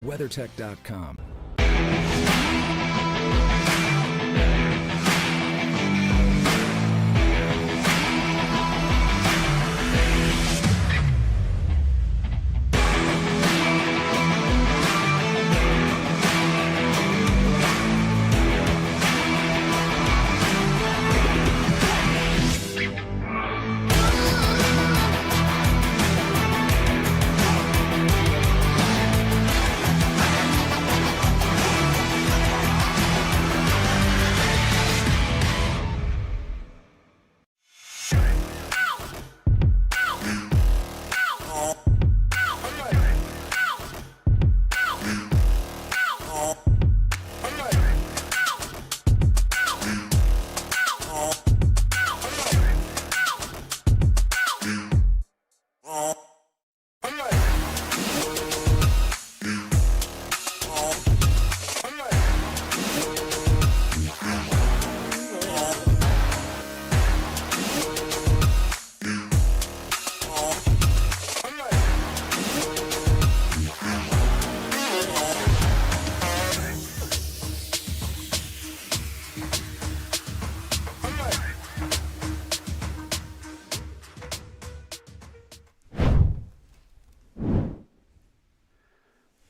WeatherTech.com.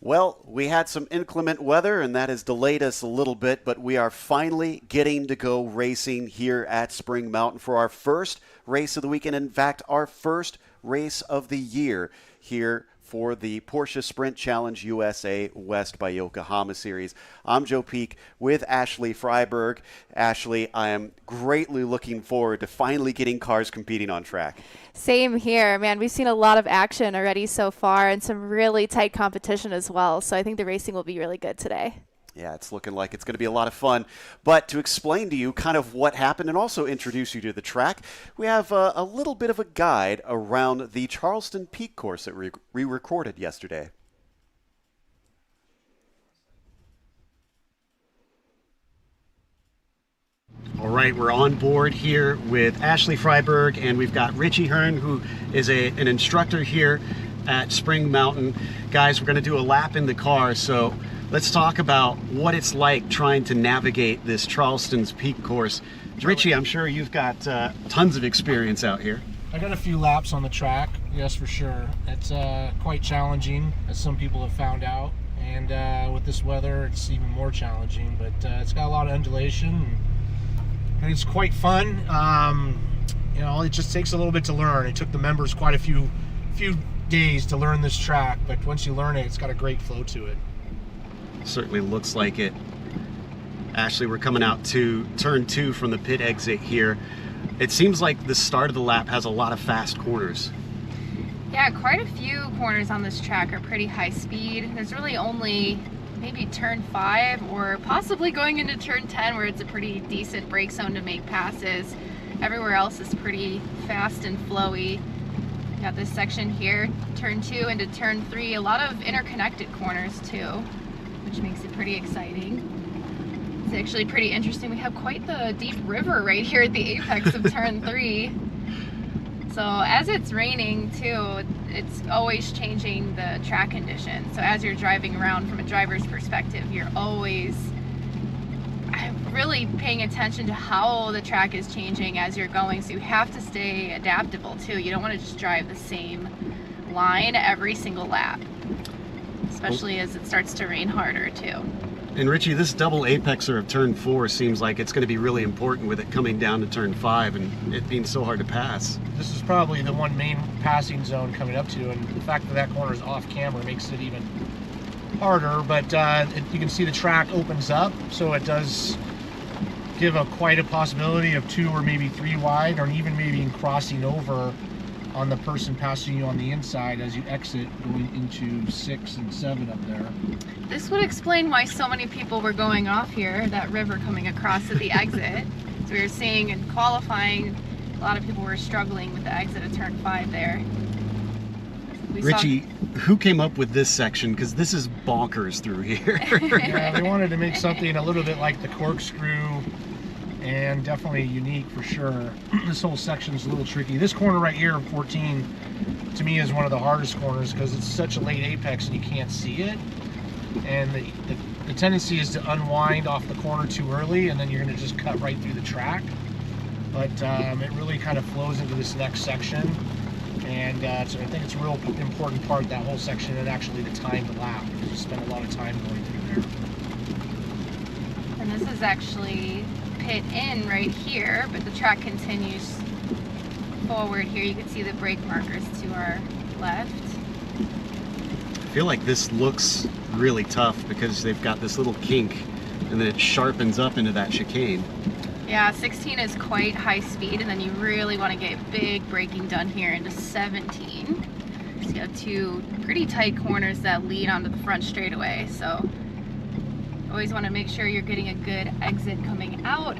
Well, we had some inclement weather, and that has delayed us a little bit, but we are finally getting to go racing here at Spring Mountain for our first race of the weekend. In fact, our first race of the year here for the Porsche Sprint Challenge USA West by Yokohama Series. I'm Joe Peak with Ashley Freiberg. Ashley, I am greatly looking forward to finally getting cars competing on track. Same here, man. We've seen a lot of action already so far and some really tight competition as well. So I think the racing will be really good today. Yeah, it's looking like it's going to be a lot of fun. But to explain to you kind of what happened and also introduce you to the track, we have a little bit of a guide around the Charleston Peak course that we recorded yesterday. All right, we're on board here with Ashley Freiberg, and we've got Richie Hearn, who is an instructor here at Spring Mountain. Guys, we're going to do a lap in the car, so let's talk about what it's like trying to navigate this Charleston's Peak course. Richie, I'm sure you've got tons of experience out here. I got a few laps on the track, yes, for sure. It's quite challenging, as some people have found out, and with this weather, it's even more challenging. But it's got a lot of undulation, and it's quite fun. You know, it just takes a little bit to learn. It took the members quite a few days to learn this track, but once you learn it, it's got a great flow to it. Certainly looks like it. Ashley, we're coming out to turn 2 from the pit exit here. It seems like the start of the lap has a lot of fast corners. Yeah, quite a few corners on this track are pretty high speed. There's really only maybe turn 5 or possibly going into turn 10 where it's a pretty decent brake zone to make passes. Everywhere else is pretty fast and flowy. Got this section here, turn 2 into turn 3, a lot of interconnected corners too, which makes it pretty exciting. It's actually pretty interesting. We have quite the deep river right here at the apex of turn 3. So as it's raining too, it's always changing the track conditions. So as you're driving around from a driver's perspective, you're always really paying attention to how the track is changing as you're going. So you have to stay adaptable too. You don't want to just drive the same line every single lap, especially as it starts to rain harder too. And Richie, this double apexer of turn 4 seems like it's going to be really important with it coming down to turn 5 and it being so hard to pass. This is probably the one main passing zone coming up to, and the fact that that corner is off camera makes it even harder, but you can see the track opens up, so it does give quite a possibility of 2 or maybe 3 wide, or even maybe in crossing over on the person passing you on the inside as you exit going into 6 and 7 up there. This would explain why so many people were going off here, that river coming across at the exit. So we were seeing in qualifying, a lot of people were struggling with the exit of turn 5 there. Richie, who came up with this section? Because this is bonkers through here. Yeah, they wanted to make something a little bit like the corkscrew, and definitely unique for sure. This whole section's a little tricky. This corner right here, 14, to me is one of the hardest corners because it's such a late apex and you can't see it. and the tendency is to unwind off the corner too early, and then you're going to just cut right through the track. But it really kind of flows into this next section, and so I think it's a real important part, that whole section, and actually the timed lap, because you spend a lot of time going through there. And this is actually pit in right here, but the track continues forward here. You can see the brake markers to our left. I feel like this looks really tough because they've got this little kink and then it sharpens up into that chicane. Yeah, 16 is quite high speed, and then you really want to get big braking done here into 17. So you have two pretty tight corners that lead onto the front straightaway, so always want to make sure you're getting a good exit coming out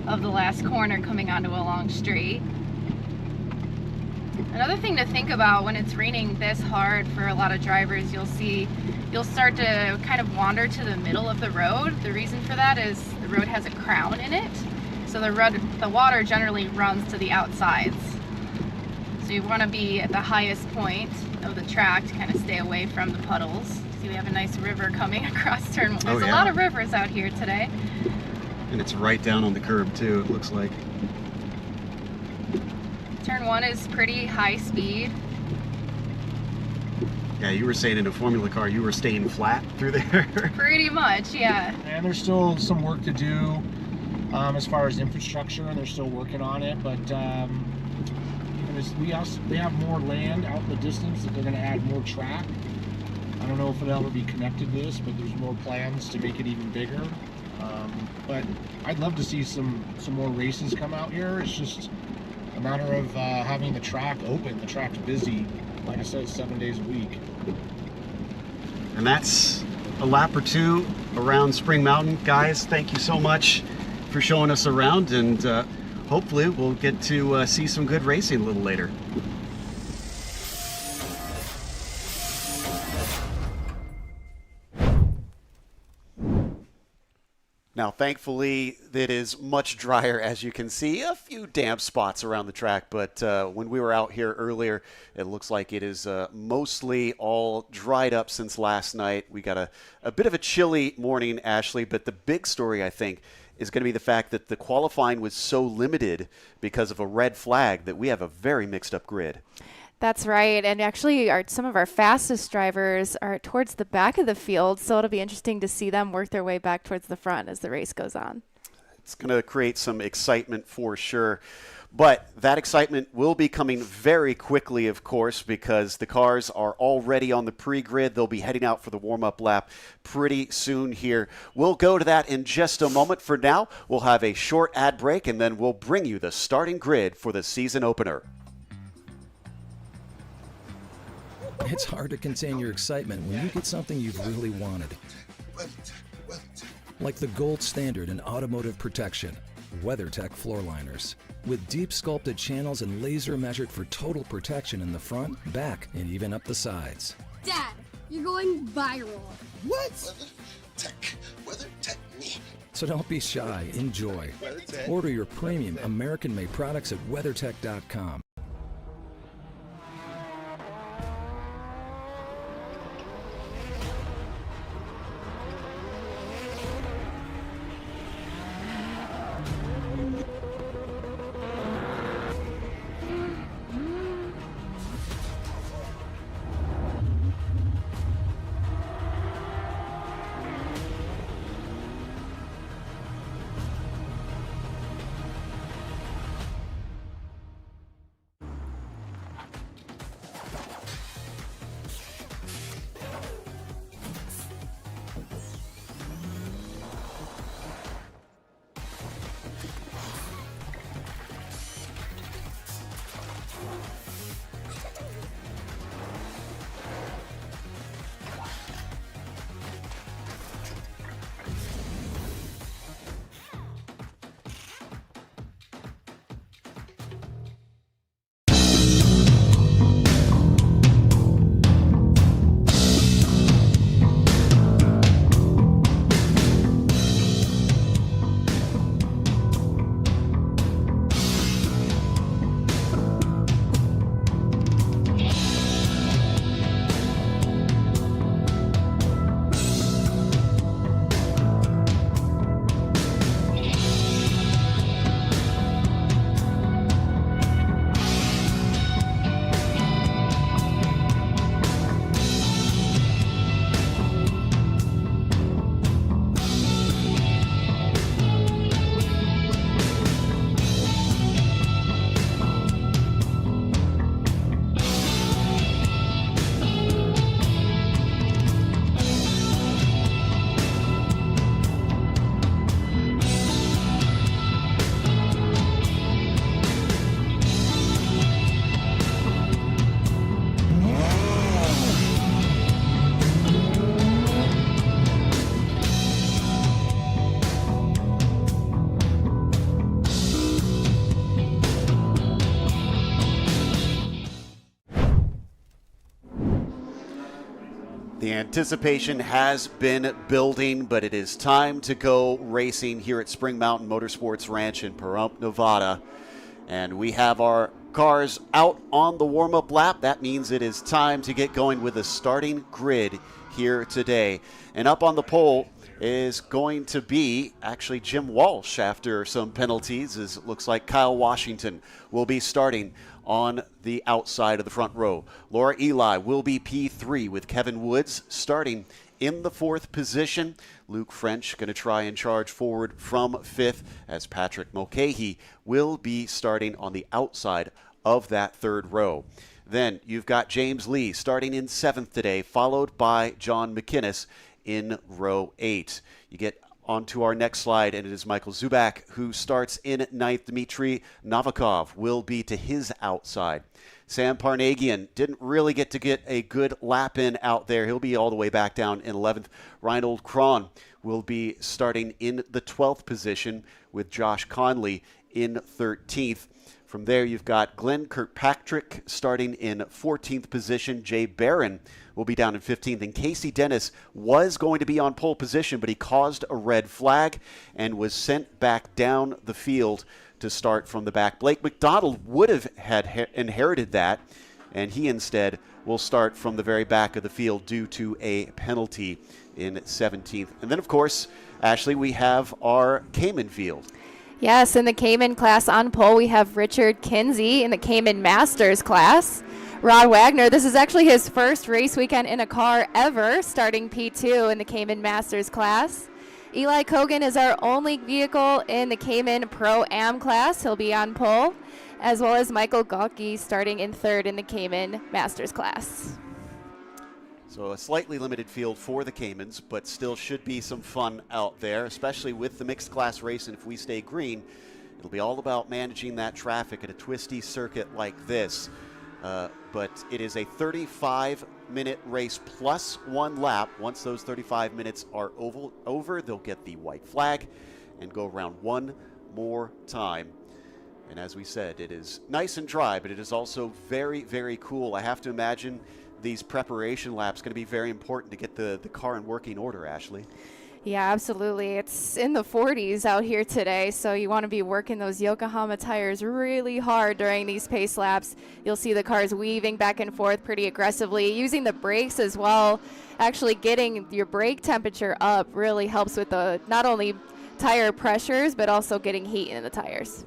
of the last corner coming onto a long straight. Another thing to think about when it's raining this hard for a lot of drivers, you'll start to kind of wander to the middle of the road. The reason for that is the road has a crown in it, so the water generally runs to the outsides. So you want to be at the highest point of the track to kind of stay away from the puddles. See, we have a nice river coming across turn one. There's a lot of rivers out here today. And it's right down on the curb too, it looks like. Turn one is pretty high speed. Yeah, you were saying in a Formula car you were staying flat through there. Pretty much, yeah. And there's still some work to do as far as infrastructure, and they're still working on it, but even as they have more land out in the distance that they're going to add more track. I don't know if it'll ever be connected to this, but there's more plans to make it even bigger. But I'd love to see some more races come out here. It's just a matter of having the track open. The track's busy, like I said, 7 days a week. And that's a lap or two around Spring Mountain. Guys, thank you so much for showing us around, and hopefully we'll get to see some good racing a little later. Now, thankfully, it is much drier, as you can see. A few damp spots around the track, but when we were out here earlier, it looks like it is mostly all dried up since last night. We got a bit of a chilly morning, Ashley, but the big story, I think, is going to be the fact that the qualifying was so limited because of a red flag that we have a very mixed up grid. That's right. And actually, some of our fastest drivers are towards the back of the field, so it'll be interesting to see them work their way back towards the front as the race goes on. It's going to create some excitement for sure. But that excitement will be coming very quickly, of course, because the cars are already on the pre-grid. They'll be heading out for the warm-up lap pretty soon here. We'll go to that in just a moment. For now, we'll have a short ad break, and then we'll bring you the starting grid for the season opener. It's hard to contain your excitement when you get something you've really wanted. Like the gold standard in automotive protection, WeatherTech floor liners. With deep sculpted channels and laser measured for total protection in the front, back, and even up the sides. Dad, you're going viral. What? WeatherTech me. So don't be shy, enjoy. Order your premium American-made products at WeatherTech.com. The anticipation has been building, but it is time to go racing here at Spring Mountain Motorsports Ranch in Pahrump, Nevada. And we have our cars out on the warm-up lap. That means it is time to get going with the starting grid here today. And up on the pole is going to be actually Jim Walsh after some penalties, as it looks like Kyle Washington will be starting on the outside of the front row. Laura Eli will be P3 with Kevin Woods starting in the 4th position. Luke French going to try and charge forward from 5th, as Patrick Mulcahy will be starting on the outside of that 3rd row. Then you've got James Lee starting in 7th today, followed by John McInnes in row 8. You get onto our next slide, and it is Michael Zubak who starts in 9th. Dmitry Novikov will be to his outside. Sam Parnagian didn't really get a good lap in out there. He'll be all the way back down in 11th. Reinhold Kron will be starting in the 12th position with Josh Conley in 13th. From there, you've got Glenn Kirkpatrick starting in 14th position. Jay Barron will be down in 15th. And Casey Dennis was going to be on pole position, but he caused a red flag and was sent back down the field to start from the back. Blake McDonald would have inherited that, and he instead will start from the very back of the field due to a penalty in 17th. And then, of course, Ashley, we have our Cayman field. Yes, in the Cayman class on pole, we have Richard Kinsey in the Cayman Masters class. Rod Wagner, this is actually his first race weekend in a car ever, starting P2 in the Cayman Masters class. Eli Kogan is our only vehicle in the Cayman Pro-Am class. He'll be on pole, as well as Michael Gawke starting in 3rd in the Cayman Masters class. So a slightly limited field for the Caymans, but still should be some fun out there, especially with the mixed class race. And if we stay green, it'll be all about managing that traffic at a twisty circuit like this. But it is a 35-minute race plus 1 lap. Once those 35 minutes are over, they'll get the white flag and go around one more time. And as we said, it is nice and dry, but it is also very, very cool. I have to imagine these preparation laps going to be very important to get the car in working order, Ashley. Yeah, absolutely. It's in the 40s out here today, so you want to be working those Yokohama tires really hard during these pace laps. You'll see the cars weaving back and forth pretty aggressively, using the brakes as well. Actually getting your brake temperature up really helps with the not only tire pressures, but also getting heat in the tires.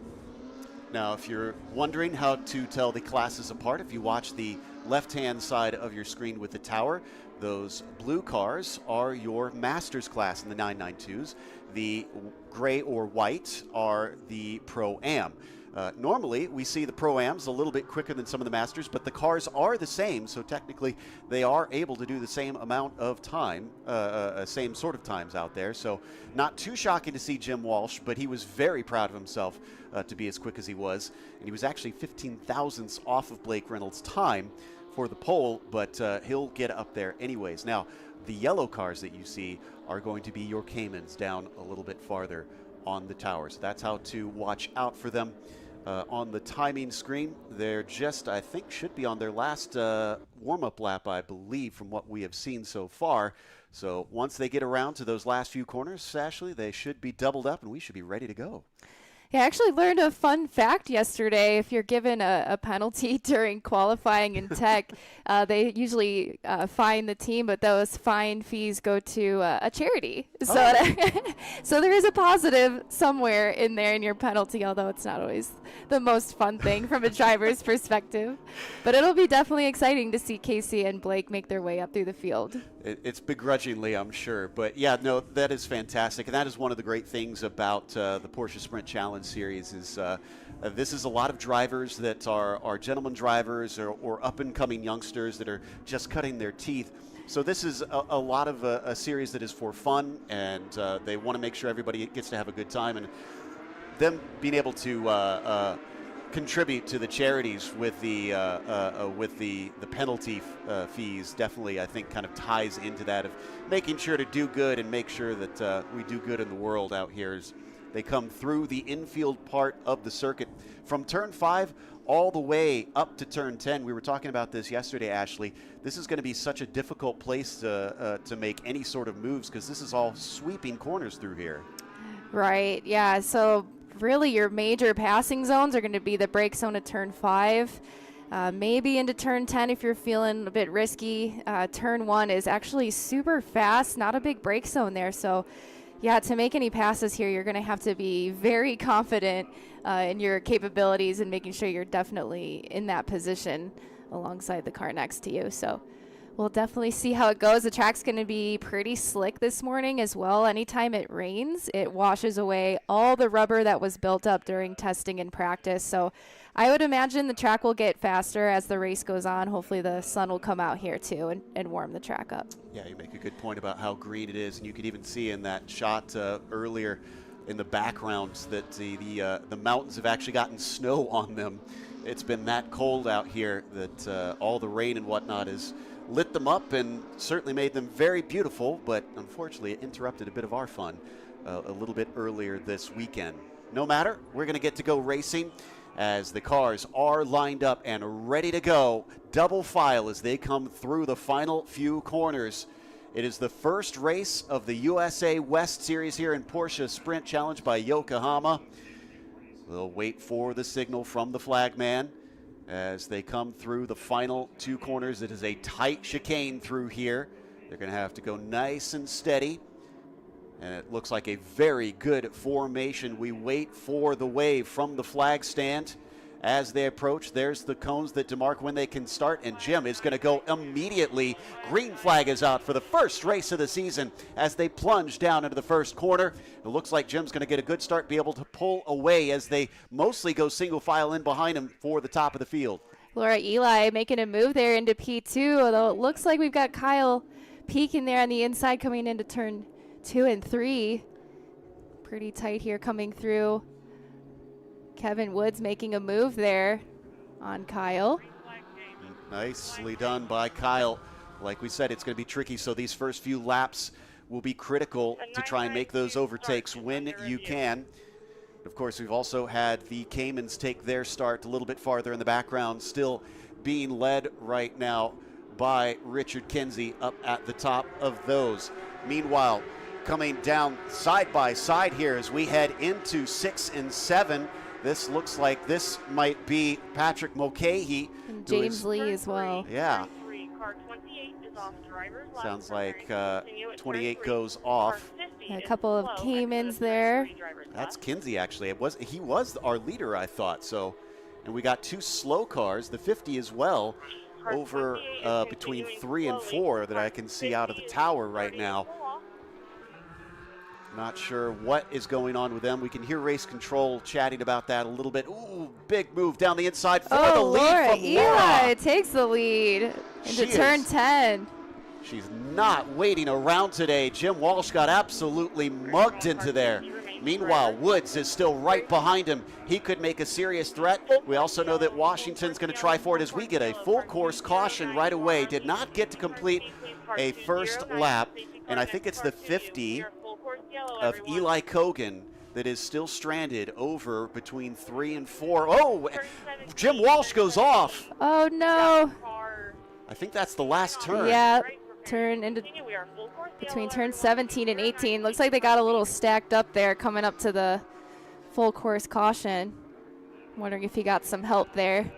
Now, if you're wondering how to tell the classes apart, if you watch the left-hand side of your screen with the tower, those blue cars are your Masters class in the 992s. The gray or white are the Pro-Am. Normally, we see the Pro-Ams a little bit quicker than some of the Masters, but the cars are the same, so technically they are able to do the same amount of time, same sort of times out there. So not too shocking to see Jim Walsh, but he was very proud of himself to be as quick as he was. And he was actually 15 thousandths off of Blake Reynolds' time for the pole, but he'll get up there anyways. Now, the yellow cars that you see are going to be your Caymans down a little bit farther on the towers. That's how to watch out for them. On the timing screen, they're just, I think, should be on their last warm-up lap, I believe, from what we have seen so far. So once they get around to those last few corners, Ashley, they should be doubled up, and we should be ready to go. Yeah, I actually learned a fun fact yesterday. If you're given a penalty during qualifying in tech, they usually fine the team, but those fine fees go to a charity. So, so there is a positive somewhere in there in your penalty, although it's not always the most fun thing from a driver's perspective. But it'll be definitely exciting to see Casey and Blake make their way up through the field. It's begrudgingly, I'm sure. But, yeah, no, that is fantastic. And that is one of the great things about the Porsche Sprint Challenge Series is this is a lot of drivers that are gentleman drivers or up-and-coming youngsters that are just cutting their teeth. So this is a lot of a series that is for fun, and they want to make sure everybody gets to have a good time. And them being able to contribute to the charities with the penalty fees definitely, I think, kind of ties into that of making sure to do good and make sure that we do good in the world out here as they come through the infield part of the circuit. From turn 5 all the way up to turn 10. We were talking about this yesterday, Ashley. This is going to be such a difficult place to make any sort of moves because this is all sweeping corners through here. Right, yeah. So really your major passing zones are going to be the brake zone at turn 5, maybe into turn 10 if you're feeling a bit risky. Turn 1 is actually super fast, not a big brake zone there. So yeah, to make any passes here, you're going to have to be very confident in your capabilities and making sure you're definitely in that position alongside the car next to you. So we'll definitely see how it goes. The track's going to be pretty slick this morning as well. Anytime it rains, it washes away all the rubber that was built up during testing and practice. So I would imagine the track will get faster as the race goes on. Hopefully the sun will come out here too and warm the track up. Yeah, you make a good point about how green it is, and you could even see in that shot earlier in the background that the mountains have actually gotten snow on them. It's been that cold out here that all the rain and whatnot has lit them up and certainly made them very beautiful, but unfortunately it interrupted a bit of our fun a little bit earlier this weekend. No matter, we're going to get to go racing as the cars are lined up and ready to go, double file as they come through the final few corners. It is the first race of the USA West Series here in Porsche Sprint Challenge by Yokohama. We'll wait for the signal from the flagman as they come through the final 2 corners. It is a tight chicane through here. They're going to have to go nice and steady. And it looks like a very good formation. We wait for the wave from the flag stand as they approach. There's the cones that demark when they can start, and Jim is going to go immediately. Green flag is out for the first race of the season as they plunge down into the first corner. It looks like Jim's going to get a good start, be able to pull away as they mostly go single file in behind him for the top of the field. Laura Eli making a move there into P2, although it looks like we've got Kyle peeking there on the inside coming into turn 2 and 3. Pretty tight here coming through. Kevin Woods making a move there on Kyle. Nicely done by Kyle. Like we said, it's going to be tricky, so these first few laps will be critical to try and make those overtakes when you can. Of course, we've also had the Caymans take their start a little bit farther in the background, still being led right now by Richard Kinsey up at the top of those. Meanwhile, coming down side by side here as we head into 6 and 7. This looks like this might be Patrick Mulcahy. And James Lee as well. Yeah. Sounds like 28 goes off. A couple of Caymans there. That's Kinsey, actually. He was our leader, I thought. So, and we got 2 slow cars, the 50 as well, over between 3 and 4 that I can see out of the tower right now. Not sure what is going on with them. We can hear race control chatting about that a little bit. Ooh, big move down the inside for the lead Laura from Eli Laura. takes the lead into turn 10. She's not waiting around today. Jim Walsh got absolutely mugged into there. Meanwhile, Woods is still right behind him. He could make a serious threat. We also know that Washington's going to try for it as we get a full course caution right away. Did not get to complete a first lap, and I think it's the 50 of Eli Kogan that is still stranded over between 3 and 4. Oh, Jim Walsh goes off. Oh, no. I think that's the last turn. Yeah, turn into between turn 17 and 18. Looks like they got a little stacked up there coming up to the full course caution. I'm wondering if he got some help there.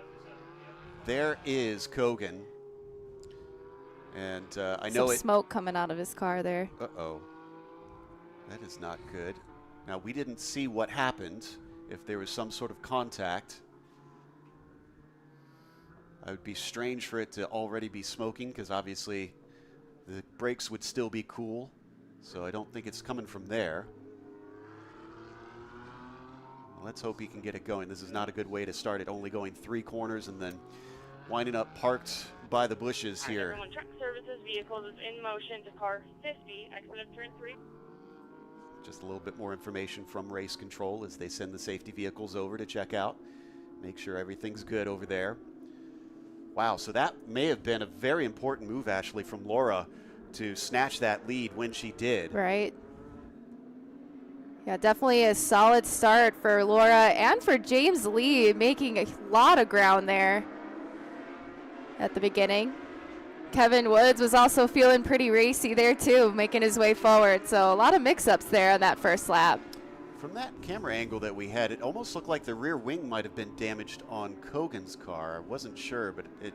There is Kogan. And I know some smoke coming out of his car there. Uh-oh. That is not good. Now, we didn't see what happened, if there was some sort of contact. It would be strange for it to already be smoking because obviously the brakes would still be cool. So I don't think it's coming from there. Let's hope he can get it going. This is not a good way to start it, only going 3 corners and then winding up parked by the bushes here. Everyone, truck services vehicles is in motion to car 50, exit of turn 3. Just a little bit more information from race control as they send the safety vehicles over to check out, make sure everything's good over there. Wow, so that may have been a very important move, Ashley, from Laura to snatch that lead when she did. Right. Yeah, definitely a solid start for Laura and for James Lee, making a lot of ground there at the beginning. Kevin Woods was also feeling pretty racy there too, making his way forward. So a lot of mix-ups there on that first lap. From that camera angle that we had, it almost looked like the rear wing might have been damaged on Kogan's car. I wasn't sure, but it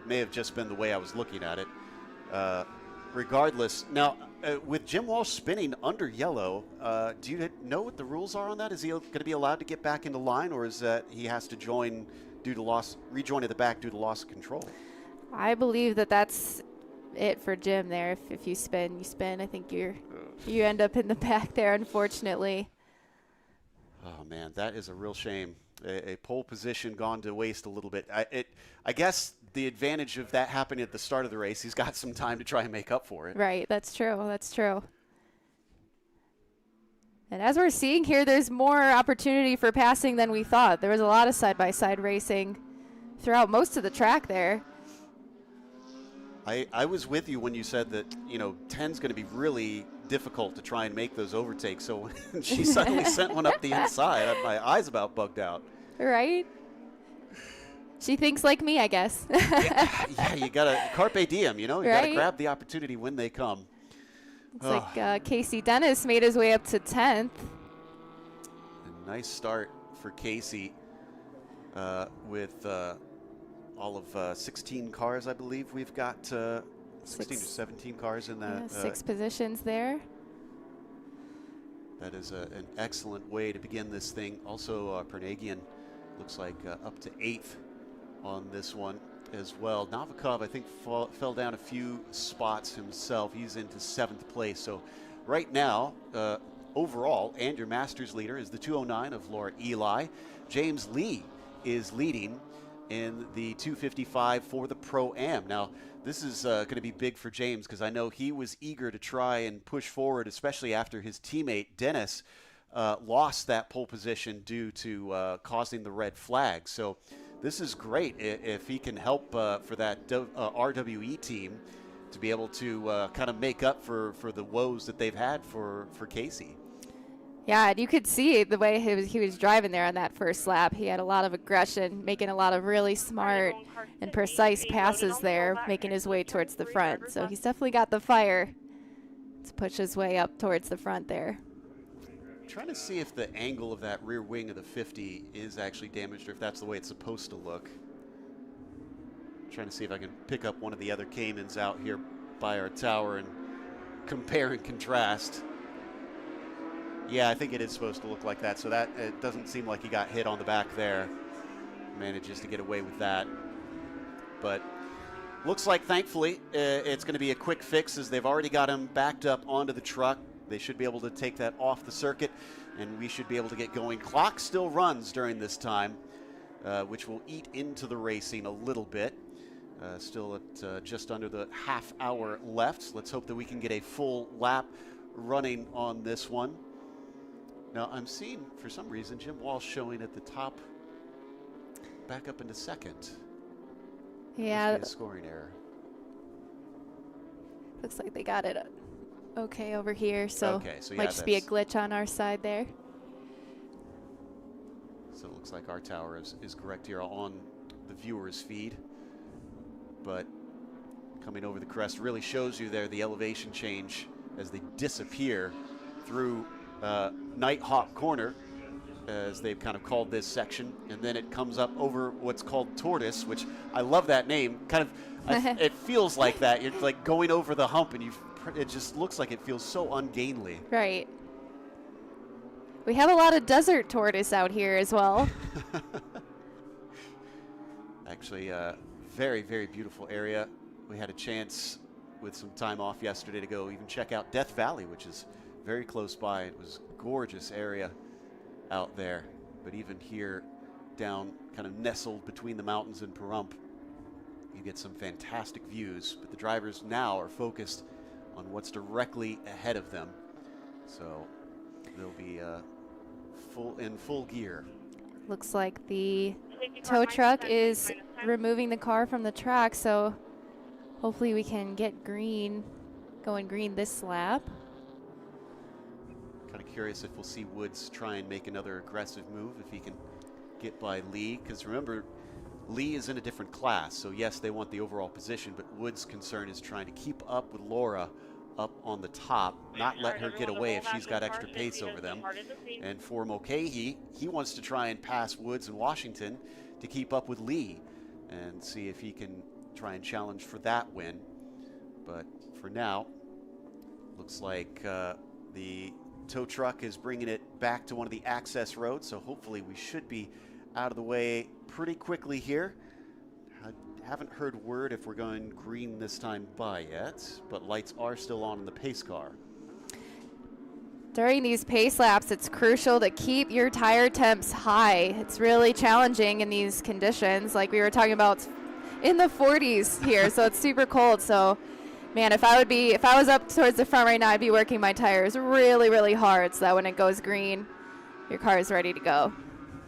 may have just been the way I was looking at it. Regardless, now with Jim Walsh spinning under yellow, do you know what the rules are on that? Is he going to be allowed to get back into line, or is that he has to rejoin at the back due to loss of control? I believe that that's it for Jim there. If you spin, you spin. I think you end up in the back there, unfortunately. Oh man, that is a real shame. A pole position gone to waste a little bit. I guess the advantage of that happening at the start of the race, he's got some time to try and make up for it. Right, that's true. That's true. And as we're seeing here, there's more opportunity for passing than we thought. There was a lot of side-by-side racing throughout most of the track there. I was with you when you said that, 10's going to be really difficult to try and make those overtakes. So when she suddenly sent one up the inside, my eyes about bugged out. Right? She thinks like me, I guess. yeah, you got to carpe diem, you got to grab the opportunity when they come. Looks like Casey Dennis made his way up to 10th. A nice start for Casey with all of 16 cars, I believe. We've got 16 or 17 cars in that. 6 positions there. That is an excellent way to begin this thing. Also, Pernagian looks like up to 8th on this one as well. Novikov, I think, fell down a few spots himself. He's into 7th place. So right now, overall, and your Masters leader is the 209 of Laura Eli. James Lee is leading in the 255 for the Pro-Am. Now, this is going to be big for James because I know he was eager to try and push forward, especially after his teammate Dennis lost that pole position due to causing the red flag. So this is great if he can help for that RWE team to be able to kind of make up for the woes that they've had for Casey. Yeah, and you could see the way he was driving there on that first lap. He had a lot of aggression, making a lot of really smart and precise passes there, making his way towards the front. So he's definitely got the fire to push his way up towards the front there. I'm trying to see if the angle of that rear wing of the 50 is actually damaged or if that's the way it's supposed to look. I'm trying to see if I can pick up one of the other Caymans out here by our tower and compare and contrast. Yeah, I think it is supposed to look like that. So that it doesn't seem like he got hit on the back there. Manages to get away with that. But looks like, thankfully, it's going to be a quick fix as they've already got him backed up onto the truck. They should be able to take that off the circuit, and we should be able to get going. Clock still runs during this time, which will eat into the racing a little bit. Still at just under the half hour left. Let's hope that we can get a full lap running on this one. Now, I'm seeing, for some reason, Jim Walsh showing at the top, back up into second. Yeah. Must be a scoring error. Looks like they got it okay over here, so, okay, so yeah, might just be a glitch on our side there. So it looks like our tower is correct here on the viewer's feed. But coming over the crest really shows you there the elevation change as they disappear through Nighthawk Corner, as they've kind of called this section, and then it comes up over what's called Tortoise, which I love that name. Kind of, it feels like that. You're like going over the hump, and it just looks like it feels so ungainly. Right. We have a lot of desert tortoise out here as well. Actually, very, very beautiful area. We had a chance with some time off yesterday to go even check out Death Valley, which is very close by. It was a gorgeous area out there. But even here, down kind of nestled between the mountains and Pahrump, you get some fantastic views. But the drivers now are focused on what's directly ahead of them. So they'll be in full gear. Looks like the tow truck is removing the car from the track, so hopefully we can get going green this lap. Kind Kind of curious if we'll see Woods try and make another aggressive move if he can get by Lee. Because remember, Lee is in a different class. So yes, they want the overall position, but Woods' concern is trying to keep up with Laura up on the top, not let her get away if she's got extra pace over them. And for Mulcahy, he wants to try and pass Woods and Washington to keep up with Lee and see if he can try and challenge for that win. But for now, looks like the tow truck is bringing it back to one of the access roads, so hopefully we should be out of the way pretty quickly here. I haven't heard word if we're going green this time by yet, but lights are still on in the pace car. During these pace laps, it's crucial to keep your tire temps high. It's really challenging in these conditions. Like we were talking about, it's in the 40s here, so it's super cold. So, man, if I was up towards the front right now, I'd be working my tires really, really hard so that when it goes green, your car is ready to go.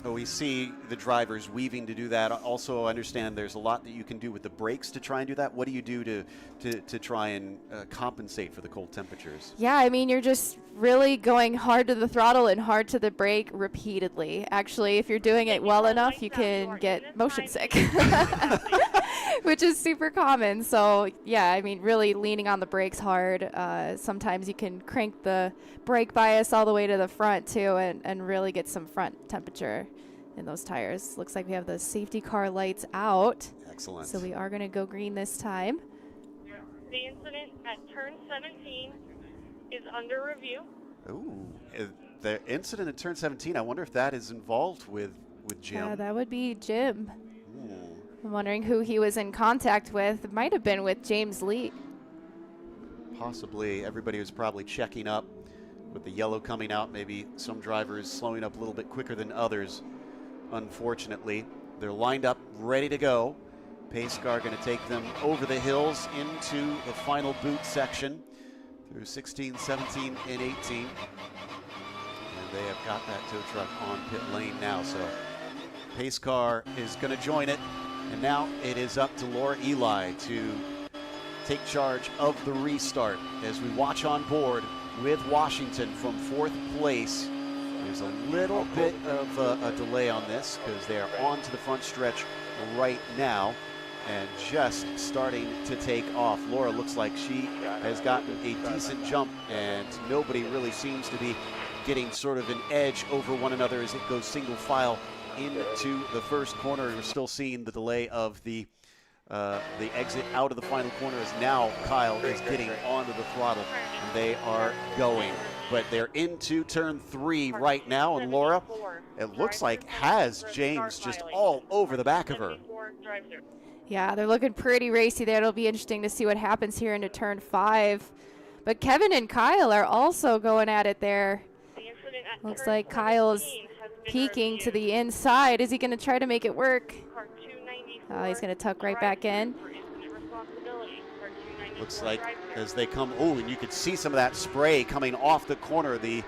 Oh, we see the drivers weaving to do that. Also, I understand there's a lot that you can do with the brakes to try and do that. What do you do to try and compensate for the cold temperatures? Yeah, I mean, you're just really going hard to the throttle and hard to the brake repeatedly. Actually, if you're doing it well enough, you can get motion sick, which is super common. So, yeah, I mean, really leaning on the brakes hard. Sometimes you can crank the brake bias all the way to the front, too, and really get some front temperature in those tires. Looks like we have the safety car lights out. Excellent. So we are going to go green this time. The incident at turn 17 is under review. Ooh, the incident at turn 17, I wonder if that is involved with Jim. Yeah, that would be Jim. Ooh. I'm wondering who he was in contact with. It might have been with James Lee. Possibly. Everybody was probably checking up with the yellow coming out. Maybe some drivers slowing up a little bit quicker than others. Unfortunately, they're lined up, ready to go. Pace car going to take them over the hills into the final boot section through 16, 17, and 18. And they have got that tow truck on pit lane now. So pace car is going to join it. And now it is up to Laura Eli to take charge of the restart as we watch on board with Washington from 4th place. There's a little bit of a delay on this because they are on to the front stretch right now and just starting to take off. Laura looks like she has gotten a decent jump, and nobody really seems to be getting sort of an edge over one another as it goes single file into the first corner. We're still seeing the delay of the exit out of the final corner as now Kyle is getting onto the throttle and they are going. But they're into turn 3 right now, and Laura, it looks like, has James just all over the back of her. Yeah, they're looking pretty racy there. It'll be interesting to see what happens here into turn 5. But Kevin and Kyle are also going at it there. Looks like Kyle's peeking to the inside. Is he going to try to make it work? Oh, he's going to tuck right back in. Looks like as they come, oh, and you could see some of that spray coming off the corner. The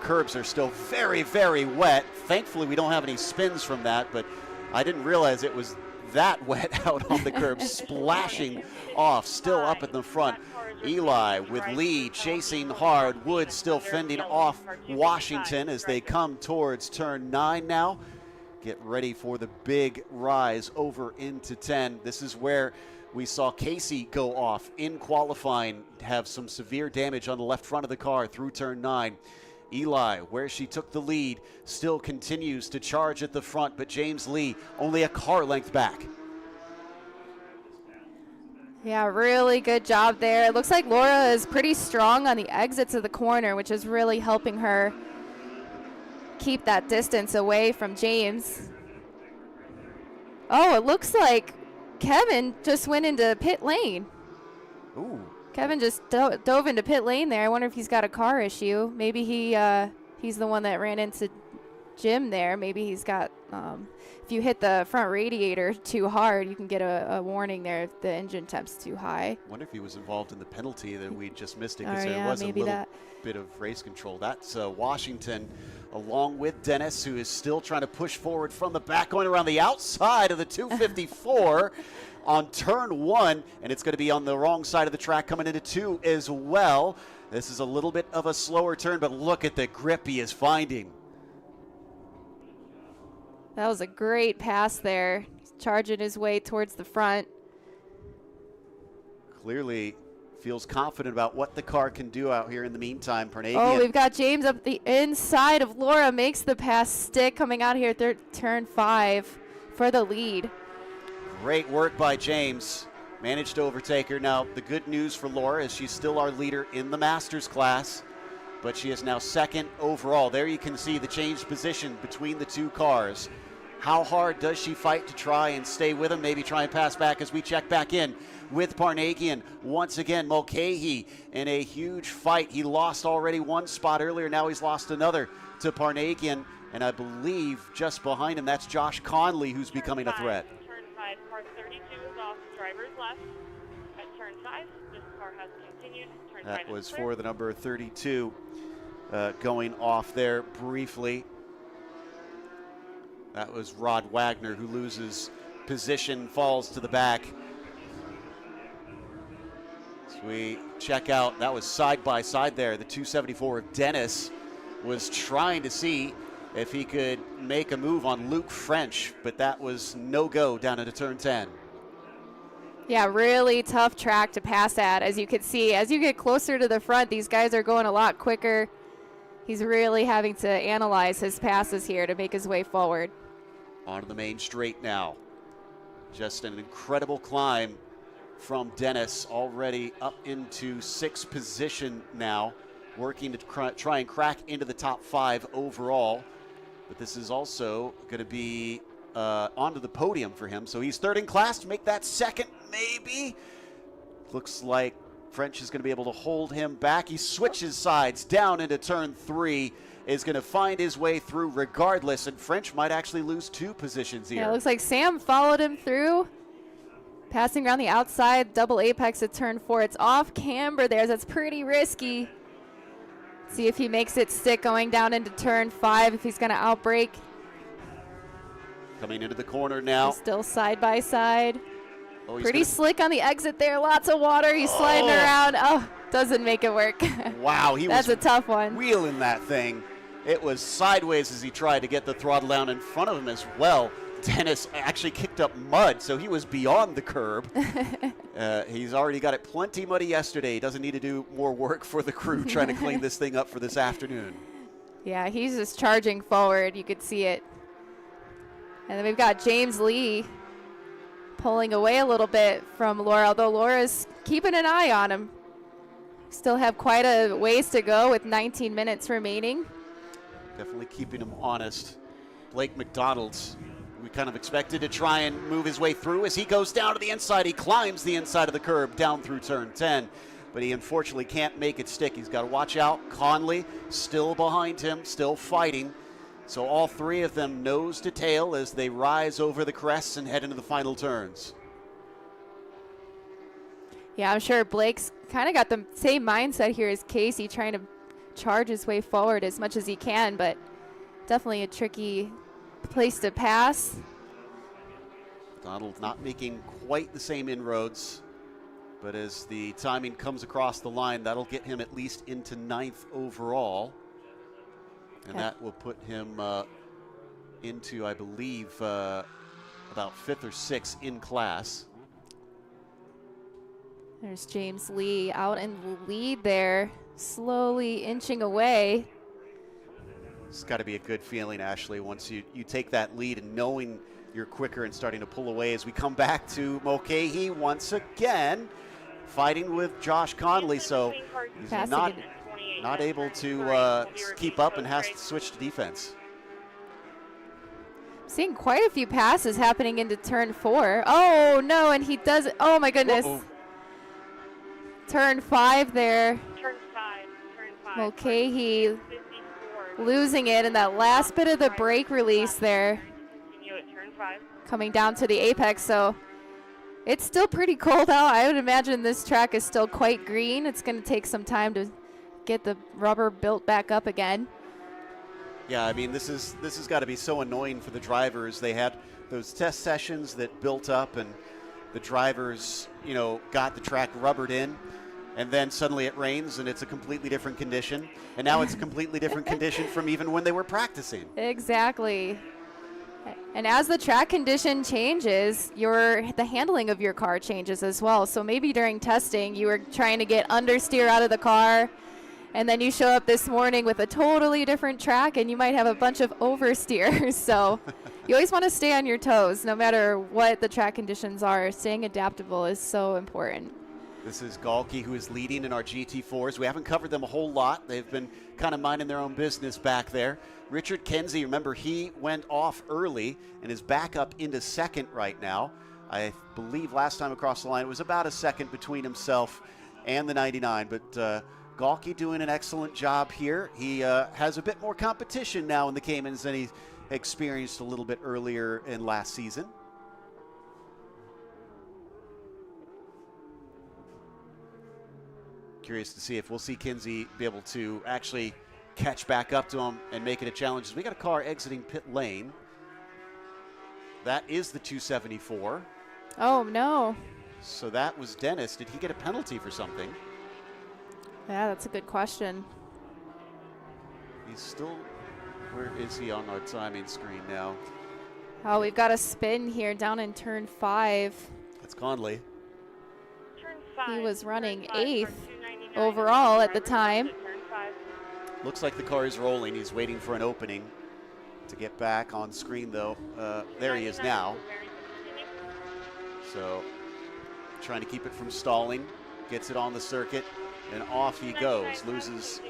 curbs are still very, very wet. Thankfully, we don't have any spins from that, but I didn't realize it was that wet out on the curbs, splashing off, still up at the front. Eli with Lee chasing hard. Woods still fending off Washington as they come towards turn 9 now. Get ready for the big rise over into 10. This is where we saw Casey go off in qualifying, have some severe damage on the left front of the car through turn 9. Eli, where she took the lead, still continues to charge at the front, but James Lee only a car length back. Yeah, really good job there. It looks like Laura is pretty strong on the exits of the corner, which is really helping her keep that distance away from James. Oh, it looks like Kevin just went into pit lane. Ooh. Kevin just dove into pit lane there. I wonder if he's got a car issue. Maybe he's the one that ran into Jim there. Maybe he's got, if you hit the front radiator too hard, you can get a warning there if the engine temp's too high. I wonder if he was involved in the penalty, that we just missed it because there yeah, was a little that. bit of race control. That's Washington along with Dennis, who is still trying to push forward from the back, going around the outside of the 254 on turn 1, and it's going to be on the wrong side of the track coming into 2 as well. This is a little bit of a slower turn, but look at the grip he is finding. That was a great pass there. He's charging his way towards the front. Clearly feels confident about what the car can do out here in the meantime. Parnagian. Oh, we've got James up the inside of Laura. Makes the pass stick coming out here turn 5 for the lead. Great work by James. Managed to overtake her. Now, the good news for Laura is she's still our leader in the Masters class, but she is now second overall. There you can see the changed position between the two cars. How hard does she fight to try and stay with him? Maybe try and pass back as we check back in with Parnagian. Once again, Mulcahy in a huge fight. He lost already one spot earlier. Now he's lost another to Parnagian. And I believe just behind him, that's Josh Conley, who's becoming a threat. Turn 5, car 32 is off driver's left. At turn 5, this car has continued. Turn 5 That is was clear. for the number 32 going off there briefly. That was Rod Wagner, who loses position, falls to the back. So we check out, that was side by side there. The 274 of Dennis was trying to see if he could make a move on Luke French, but that was no go down into turn 10. Yeah, really tough track to pass at, as you can see. As you get closer to the front, these guys are going a lot quicker. He's really having to analyze his passes here to make his way forward. Onto the main straight now. Just an incredible climb from Dennis, already up into 6th position now, working to try and crack into the top 5 overall. But this is also going to be onto the podium for him. So he's third in class to make that second, maybe. Looks like French is going to be able to hold him back. He switches sides down into turn 3, is going to find his way through regardless, and French might actually lose 2 positions here. Yeah, it looks like Sam followed him through, passing around the outside, double apex at turn 4. It's off camber there. That's pretty risky. See if he makes it stick going down into turn 5, if he's going to outbrake. Coming into the corner now. He's still side by side. Oh, Pretty slick on the exit there. Lots of water. He's sliding around. Oh, doesn't make it work. Wow, he That's was a tough one. wheeling that thing. It was sideways as he tried to get the throttle down in front of him as well. Dennis actually kicked up mud, so he was beyond the curb. He's already got it plenty muddy yesterday. He doesn't need to do more work for the crew trying to clean this thing up for this afternoon. Yeah, he's just charging forward. You could see it. And then we've got James Lee pulling away a little bit from Laura, although Laura's keeping an eye on him. Still have quite a ways to go with 19 minutes remaining. Definitely keeping him honest. Blake McDonald's, we kind of expected to try and move his way through. As he goes down to the inside, he climbs the inside of the curb down through turn 10, but he unfortunately can't make it stick. He's got to watch out. Conley still behind him, still fighting. So all 3 of them nose to tail as they rise over the crests and head into the final turns. Yeah, I'm sure Blake's kind of got the same mindset here as Casey, trying to charge his way forward as much as he can, but definitely a tricky place to pass. Donald not making quite the same inroads, but as the timing comes across the line, that'll get him at least into 9th overall. And that will put him into, I believe, about 5th or 6th in class. There's James Lee out in the lead there, slowly inching away. It's got to be a good feeling, Ashley, once you take that lead and knowing you're quicker and starting to pull away. As we come back to Mulcahy once again, fighting with Josh Conley, so he's not able to keep up and has to switch to defense. Seeing quite a few passes happening into turn 4. Oh, no, and he does it. Oh, my goodness. Uh-oh. Turn 5 there. Turn 5. Mulcahy 54. losing it in that last bit of the brake release there. Continue at turn 5. Coming down to the apex, so it's still pretty cold out. I would imagine this track is still quite green. It's going to take some time to get the rubber built back up again. Yeah, I mean, this has got to be so annoying for the drivers. They had those test sessions that built up, and the drivers, got the track rubbered in. And then suddenly it rains and it's a completely different condition. And now it's a completely different condition from even when they were practicing. Exactly. And as the track condition changes, the handling of your car changes as well. So maybe during testing, you were trying to get understeer out of the car, and then you show up this morning with a totally different track, and you might have a bunch of oversteer. So you always want to stay on your toes, no matter what the track conditions are. Staying adaptable is so important. This is Galke, who is leading in our GT4s. We haven't covered them a whole lot. They've been kind of minding their own business back there. Richard Kenzie, remember, he went off early and is back up into second right now. I believe last time across the line it was about a second between himself and the 99, but Galke doing an excellent job here. He has a bit more competition now in the Caymans than he experienced a little bit earlier in last season. Curious to see if we'll see Kinsey be able to actually catch back up to him and make it a challenge. We got a car exiting pit lane. That is the 274. Oh, no. So that was Dennis. Did he get a penalty for something? Yeah, that's a good question. He's still, where is he on our timing screen now? Oh, we've got a spin here down in turn 5. That's Conley. Turn 5. He was running Turn 5, 8th turn 299, overall at the drivers time. left at turn 5. Looks like the car is rolling. He's waiting for an opening to get back on screen, though. There he is now. So trying to keep it from stalling. Gets it on the circuit, and off he goes. Loses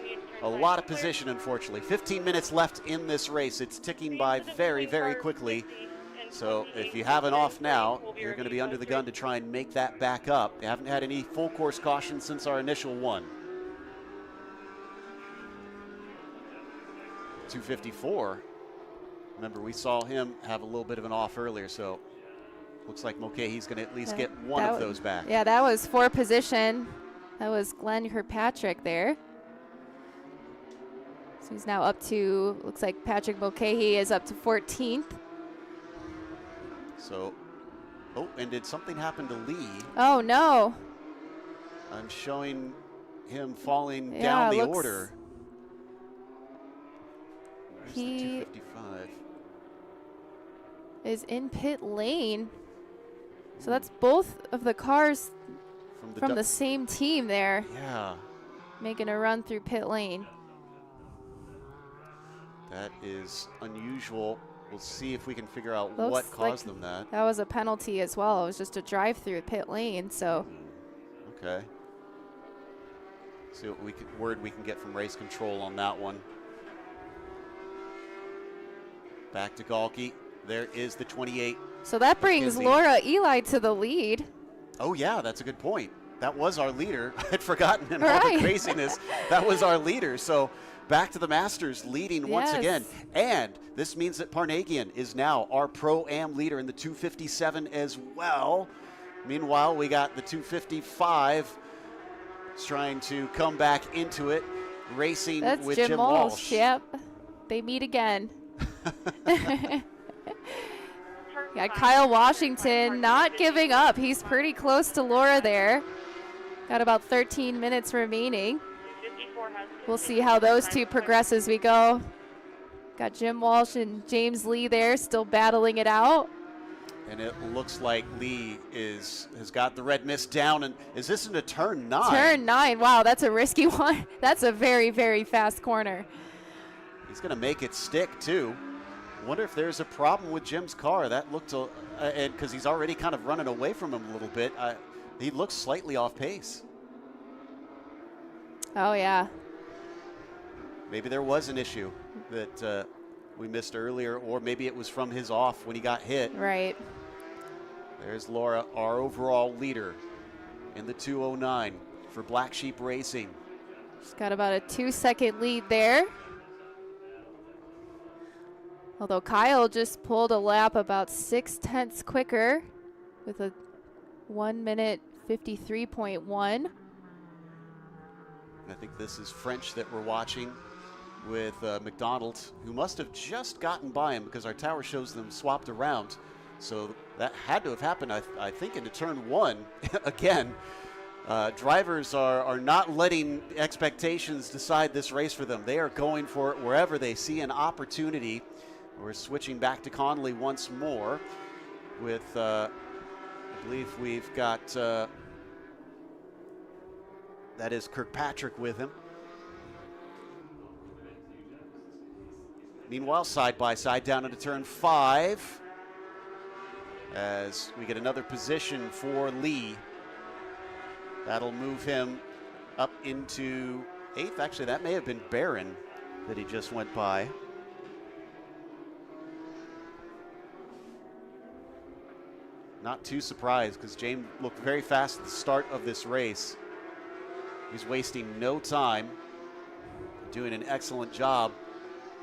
a lot of position, unfortunately. 15 minutes left in this race. It's ticking by very, very quickly. So if you have an off now, you're going to be under the gun to try and make that back up. They haven't had any full course caution since our initial one. 254. Remember, we saw him have a little bit of an off earlier, so looks like Mulcahy's going to at least get one of those back. Yeah, that was 4 position. That was Glenn Kirkpatrick there. So he's now up to, looks like Patrick Mulcahy is up to 14th. So, oh, and did something happen to Lee? Oh, no. I'm showing him falling Yeah, down the looks- order. Where's the He 255? is in pit lane. So that's both of the cars from the same team there, Yeah, making a run through pit lane. that is unusual. We'll see if we can figure out Looks what like caused them that. That was a penalty as well. It was just a drive through pit lane, so. Okay. See what word we can get from race control on that one. Back to Galke. There is the 28. So that brings Kinsey. Laura Eli to the lead. Oh, yeah, that's a good point. That was our leader. I had forgotten in all the Right. craziness. That was our leader. So back to the Masters, leading once Yes. again. And this means that Parnagian is now our Pro-Am leader in the 257 as well. Meanwhile, we got the 255 trying to come back into it, racing That's with Jim Walsh. Yep. They meet again. Yeah, Kyle Washington not giving up. He's pretty close to Laura there. Got about 13 minutes remaining. 54 has We'll see how those two progress as we go. Got Jim Walsh and James Lee there still battling it out. And it looks like Lee has got the red mist down. And is this into turn 9? Turn 9. Wow, that's a risky one. That's a very, very fast corner. He's going to make it stick, too. Wonder if there's a problem with Jim's car. That looked, and because he's already kind of running away from him a little bit, he looks slightly off pace. Oh, yeah. Maybe there was an issue that we missed earlier, or maybe it was from his off when he got hit. Right. There's Laura, our overall leader in the 209 for Black Sheep Racing. She's got about a 2-second lead there. Although Kyle just pulled a lap about 0.6 quicker with a 1:53.1. I think this is French that we're watching with McDonald, who must have just gotten by him because our tower shows them swapped around. So that had to have happened, I think, into turn 1 again. Drivers are not letting expectations decide this race for them. They are going for it wherever they see an opportunity. We're switching back to Conley once more with, I believe we've got, that is Kirkpatrick with him. Meanwhile, side by side down into turn 5 as we get another position for Lee. That'll move him up into 8th. Actually, that may have been Barron that he just went by. Not too surprised because James looked very fast at the start of this race. He's wasting no time, doing an excellent job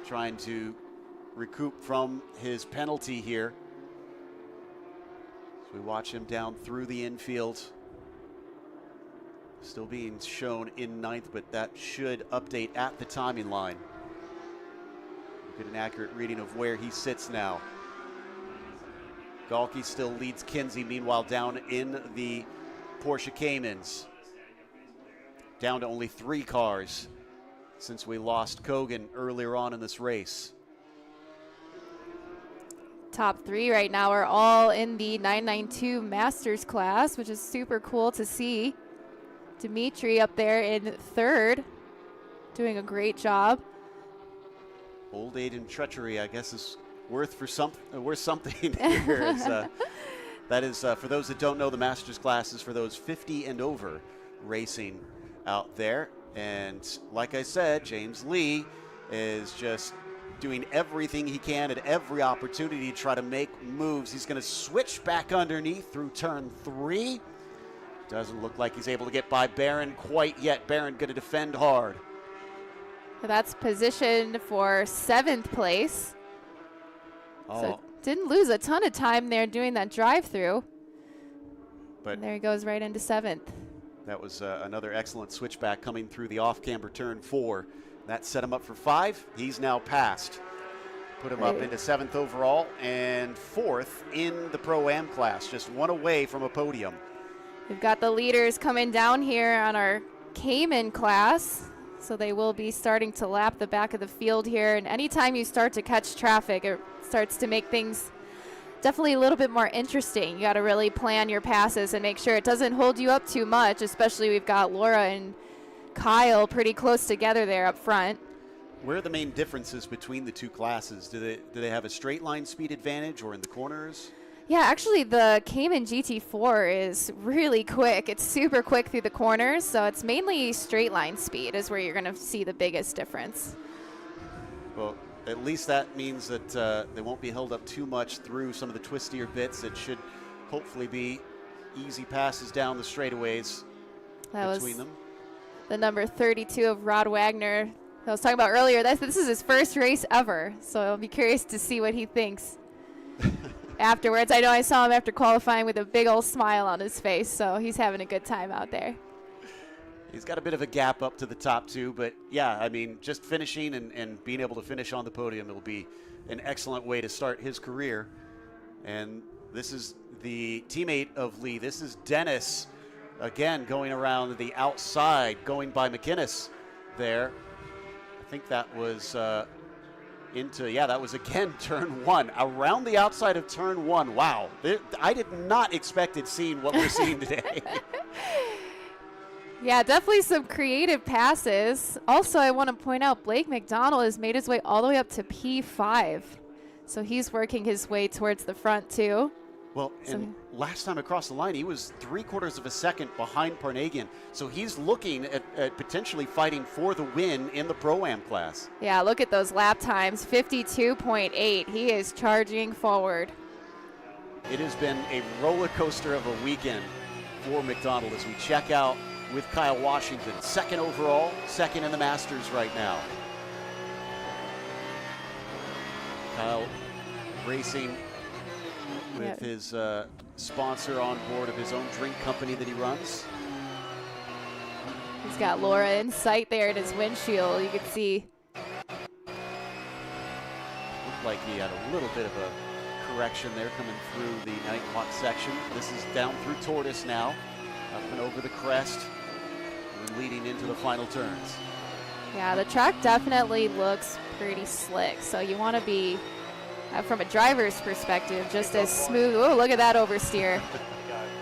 trying to recoup from his penalty here. So we watch him down through the infield. Still being shown in 9th, but that should update at the timing line. Get an accurate reading of where he sits now. Galkey still leads Kinsey, meanwhile down in the Porsche Caymans. Down to only 3 cars since we lost Kogan earlier on in this race. Top 3 right now are all in the 992 Masters class, which is super cool to see. Dimitri up there in 3rd, doing a great job. Old age and treachery, I guess, is worth something here. That is, for those that don't know, the Masters class is for those 50 and over racing out there. And like I said, James Lee is just doing everything he can at every opportunity to try to make moves. He's going to switch back underneath through turn 3. Doesn't look like he's able to get by Barron quite yet. Barron going to defend hard. That's positioned for 7th place. Oh. So didn't lose a ton of time there doing that drive-through. But and there he goes right into 7th. That was another excellent switchback coming through the off-camber turn 4. That set him up for 5. He's now passed. Put him up into 7th overall and 4th in the Pro-Am class. Just one away from a podium. We've got the leaders coming down here on our Cayman class. So they will be starting to lap the back of the field here. And anytime you start to catch traffic, it starts to make things definitely a little bit more interesting. You got to really plan your passes and make sure it doesn't hold you up too much, especially we've got Laura and Kyle pretty close together there up front. Where are the main differences between the two classes? Do they have a straight line speed advantage or in the corners? Yeah, actually the Cayman GT4 is really quick. It's super quick through the corners, so it's mainly straight line speed is where you're going to see the biggest difference. Well, at least that means that they won't be held up too much through some of the twistier bits. It should hopefully be easy passes down the straightaways between them. The number 32 of Rod Wagner I was talking about earlier. This is his first race ever, so I'll be curious to see what he thinks afterwards. I know I saw him after qualifying with a big old smile on his face, so he's having a good time out there. He's got a bit of a gap up to the top two, but yeah, I mean, just finishing and being able to finish on the podium, it'll be an excellent way to start his career. And this is the teammate of Lee. This is Dennis, again, going around the outside, going by McInnes there. I think that was that was again turn 1, around the outside of turn 1. Wow, I did not expect seeing what we're seeing today. Yeah, definitely some creative passes. Also, I want to point out Blake McDonald has made his way all the way up to P5. So he's working his way towards the front too. Well, and last time across the line, he was 3/4 of a second behind Parnagian. So he's looking at potentially fighting for the win in the Pro-Am class. Yeah, look at those lap times, 52.8. He is charging forward. It has been a roller coaster of a weekend for McDonald as we check out with Kyle Washington, 2nd overall, 2nd in the Masters right now. Kyle racing with his sponsor on board of his own drink company that he runs. He's got Laura in sight there in his windshield. You can see. Looked like he had a little bit of a correction there coming through the night walk section. This is down through Tortoise now. dropping over the crest and then leading into the final turns. Yeah, the track definitely looks pretty slick. So you want to be, from a driver's perspective, just as smooth. Oh, look at that oversteer.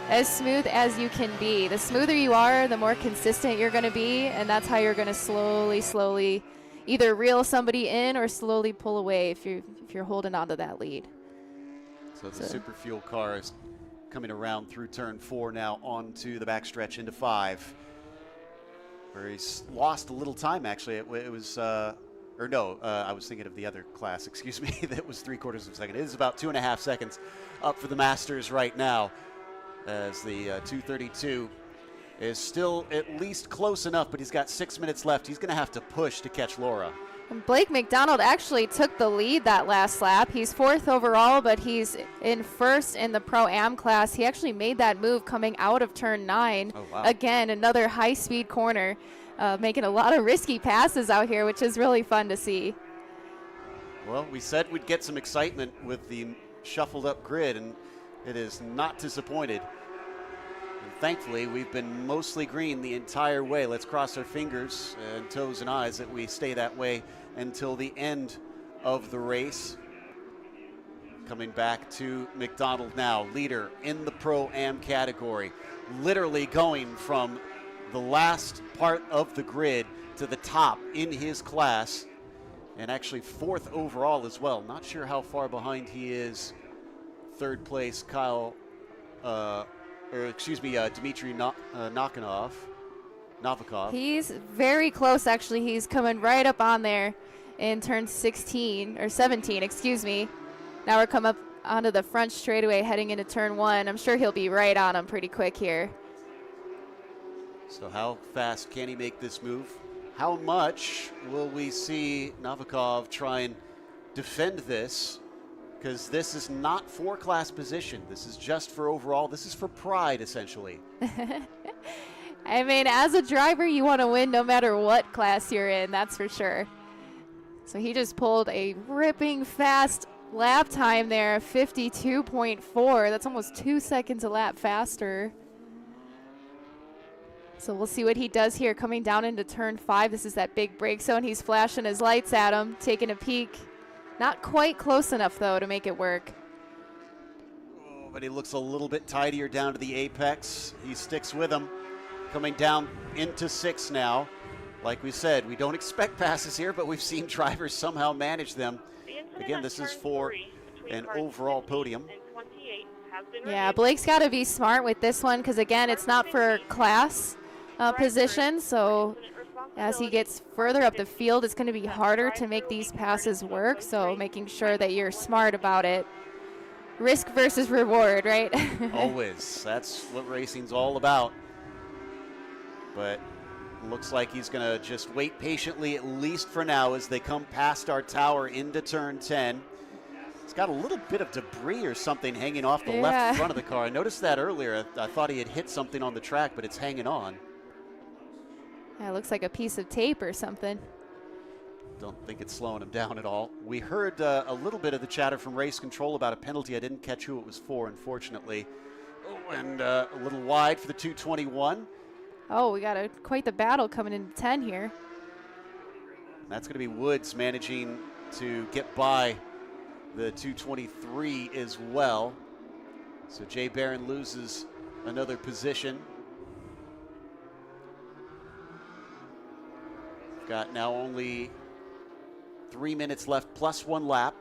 As smooth as you can be. The smoother you are, the more consistent you're going to be, and that's how you're going to slowly either reel somebody in or slowly pull away if you're holding on to that lead. So the Super Fuel car is coming around through turn 4 now onto the backstretch into 5, where he's lost a little time, actually. It was, I was thinking of the other class, excuse me, that was 3/4 of a second. It is about 2.5 seconds up for the Masters right now, as the 232 is still at least close enough, but he's got 6 minutes left. He's going to have to push to catch Laura. And Blake McDonald actually took the lead that last lap. He's 4th overall, but he's in 1st in the Pro-Am class. He actually made that move coming out of turn 9. Oh, wow. Again, another high-speed corner, making a lot of risky passes out here, which is really fun to see. Well, we said we'd get some excitement with the shuffled up grid, and it is not disappointed. And thankfully, we've been mostly green the entire way. Let's cross our fingers and toes and eyes that we stay that way until the end of the race. Coming back to McDonald now, leader in the Pro-Am category, literally going from the last part of the grid to the top in his class, and actually 4th overall as well. Not sure how far behind he is. 3rd place, Dmitry Novikov. He's very close, actually. He's coming right up on there in turn 17, excuse me. Now we're coming up onto the front straightaway heading into turn 1. I'm sure he'll be right on him pretty quick here. So how fast can he make this move? How much will we see Novikov try and defend this? Because this is not for class position. This is just for overall. This is for pride, essentially. I mean, as a driver, you want to win no matter what class you're in, that's for sure. So he just pulled a ripping fast lap time there, 52.4. That's almost 2 seconds a lap faster. So we'll see what he does here coming down into turn 5. This is that big break zone. He's flashing his lights at him, taking a peek. Not quite close enough, though, to make it work. Oh, but he looks a little bit tidier down to the apex. He sticks with him. Coming down into 6 now. Like we said, we don't expect passes here, but we've seen drivers somehow manage them. Again, this is for an overall podium. Yeah, Blake's got to be smart with this one because, again, it's not for class position. So as he gets further up the field, it's going to be harder to make these passes work. So making sure that you're smart about it. Risk versus reward, right? Always. That's what racing's all about. But looks like he's going to just wait patiently, at least for now, as they come past our tower into turn 10. It's got a little bit of debris or something hanging off the left front of the car. I noticed that earlier. I thought he had hit something on the track, but it's hanging on. Yeah, it looks like a piece of tape or something. Don't think it's slowing him down at all. We heard a little bit of the chatter from race control about a penalty. I didn't catch who it was for, unfortunately. Oh, and a little wide for the 221. Oh, we got quite the battle coming into 10 here. That's going to be Woods managing to get by the 223 as well. So Jay Barron loses another position. We've got now only 3 minutes left plus 1 lap.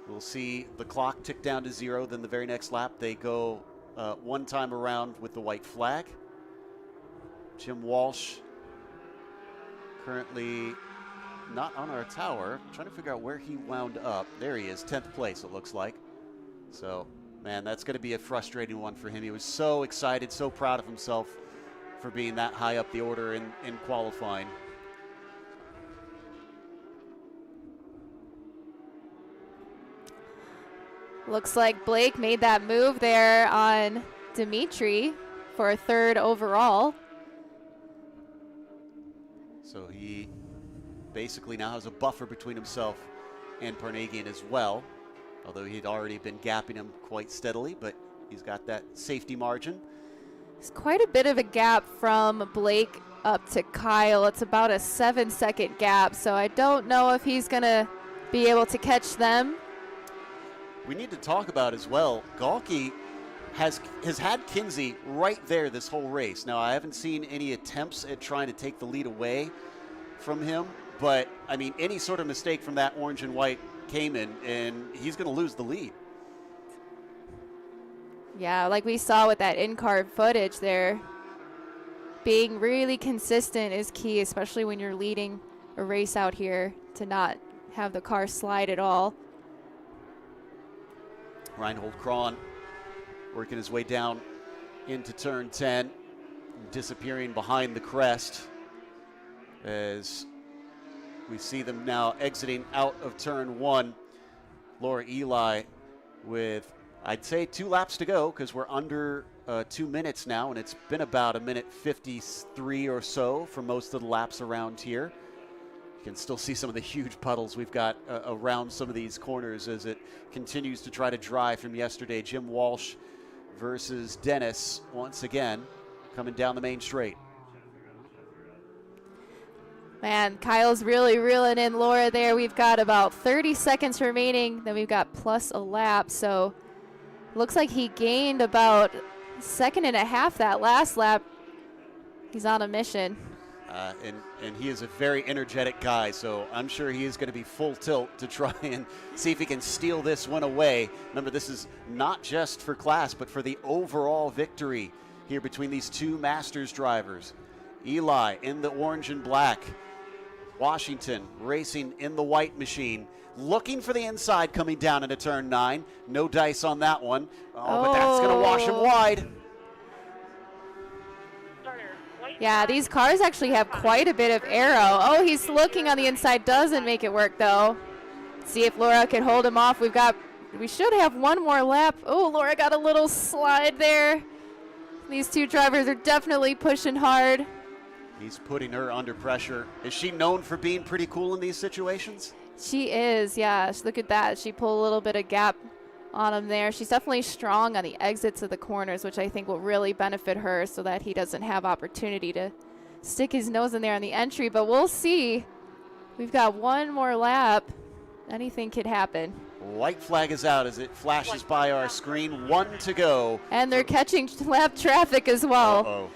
We'll see the clock tick down to 0. Then the very next lap they go 1 time around with the white flag. Jim Walsh currently not on our tower. I'm trying to figure out where he wound up. There he is, 10th place it looks like. So, man, that's going to be a frustrating one for him. He was so excited, so proud of himself for being that high up the order in qualifying. Looks like Blake made that move there on Dimitri for a 3rd overall. So he basically now has a buffer between himself and Parnagian as well, although he'd already been gapping him quite steadily, but he's got that safety margin. It's quite a bit of a gap from Blake up to Kyle. It's about a 7-second gap, so I don't know if he's going to be able to catch them. We need to talk about as well, Galke has had Kinsey right there this whole race. Now, I haven't seen any attempts at trying to take the lead away from him, but, I mean, any sort of mistake from that orange and white Cayman, and he's going to lose the lead. Yeah, like we saw with that in-car footage there, being really consistent is key, especially when you're leading a race out here, to not have the car slide at all. Reinhold Kron working his way down into turn 10, disappearing behind the crest as we see them now exiting out of turn 1. Laura Eli with, I'd say, 2 laps to go because we're under 2 minutes now, and it's been about a minute 53 or so for most of the laps around here. You can still see some of the huge puddles we've got around some of these corners as it continues to try to dry from yesterday. Jim Walsh versus Dennis once again coming down the main straight. Man, Kyle's really reeling in Laura there. We've got about 30 seconds remaining. Then we've got plus a lap. So looks like he gained about a second and a half that last lap. He's on a mission. And he is a very energetic guy, so I'm sure he is going to be full tilt to try and see if he can steal this one away. Remember, this is not just for class, but for the overall victory here between these two Masters drivers. Eli in the orange and black. Washington racing in the white machine. Looking for the inside coming down into turn 9. No dice on that one. But that's going to wash him wide. Yeah, these cars actually have quite a bit of aero. Oh, he's looking on the inside. Doesn't make it work, though. See if Laura can hold him off. We should have one more lap. Oh, Laura got a little slide there. These two drivers are definitely pushing hard. He's putting her under pressure. Is she known for being pretty cool in these situations? She is, yeah. Look at that. She pulled a little bit of gap on him there. She's definitely strong on the exits of the corners, which I think will really benefit her so that he doesn't have opportunity to stick his nose in there on the entry. But we'll see. We've got one more lap. Anything could happen. White flag is out as it flashes by our screen. 1 to go. And they're catching lap traffic as well. Uh-oh.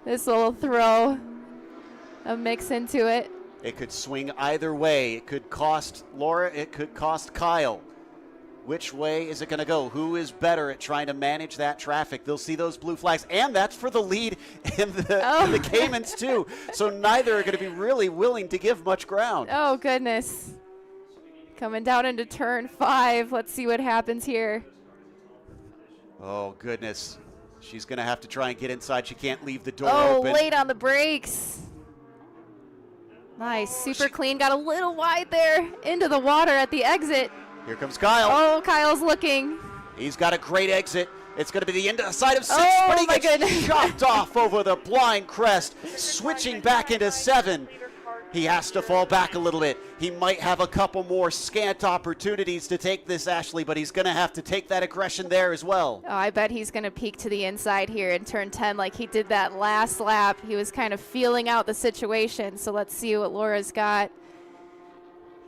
This will throw a mix into it. It could swing either way. It could cost Laura. It could cost Kyle. Which way is it going to go? Who is better at trying to manage that traffic? They'll see those blue flags, and that's for the lead in the Caymans too. So neither are going to be really willing to give much ground. Oh, goodness. Coming down into turn 5. Let's see what happens here. Oh, goodness. She's going to have to try and get inside. She can't leave the door open. Oh, late on the brakes. Nice. Super clean. Got a little wide there into the water at the exit. Here comes Kyle. Oh, Kyle's looking. He's got a great exit. It's going to be the inside of 6, oh, but he my gets goodness. chopped off over the blind crest, switching back into 7. He has to fall back a little bit. He might have a couple more scant opportunities to take this, Ashley, but he's going to have to take that aggression there as well. Oh, I bet he's going to peek to the inside here in turn 10 like he did that last lap. He was kind of feeling out the situation, so let's see what Laura's got.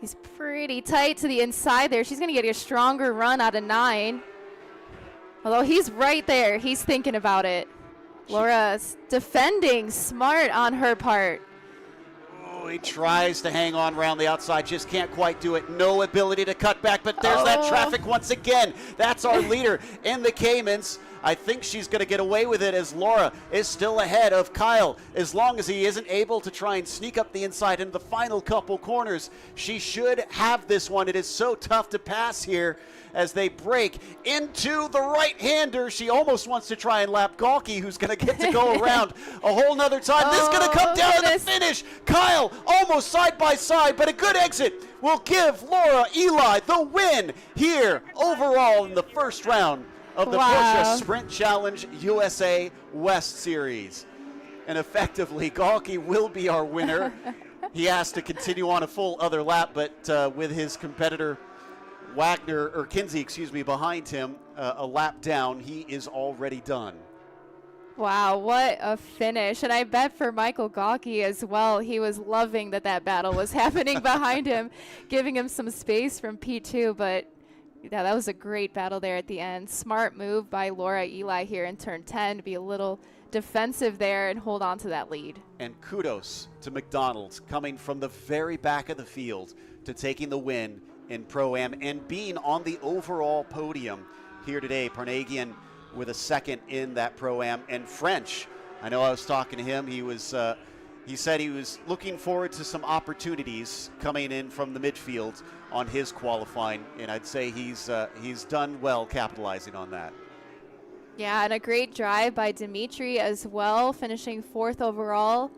He's pretty tight to the inside there. She's going to get a stronger run out of 9. Although he's right there. He's thinking about it. Laura's defending smart on her part. He tries to hang on around the outside, just can't quite do it. No ability to cut back, but there's that traffic once again. That's our leader in the Caymans. I think she's going to get away with it as Laura is still ahead of Kyle. As long as he isn't able to try and sneak up the inside into the final couple corners, she should have this one. It is so tough to pass here as they break into the right-hander. She almost wants to try and lap Galke, who's going to get to go around a whole nother time. This is going to come down to the finish. Kyle almost side by side, but a good exit will give Laura Eli the win here overall in the first round of the Porsche Sprint Challenge USA West Series. And effectively, Galke will be our winner. He has to continue on a full other lap, but with his competitor Kinsey, behind him, a lap down, he is already done. Wow, what a finish. And I bet for Michael Gawke as well, he was loving that that battle was happening behind him, giving him some space from P2. But yeah, that was a great battle there at the end. Smart move by Laura Eli here in turn 10 to be a little defensive there and hold on to that lead. And kudos to McDonald's coming from the very back of the field to taking the win in Pro-Am and being on the overall podium here today. Parnagian with a second in that Pro-Am. And French, I know I was talking to him. He said he was looking forward to some opportunities coming in from the midfield on his qualifying, and I'd say he's done well capitalizing on that. Yeah, and a great drive by Dimitri as well, finishing 4th overall.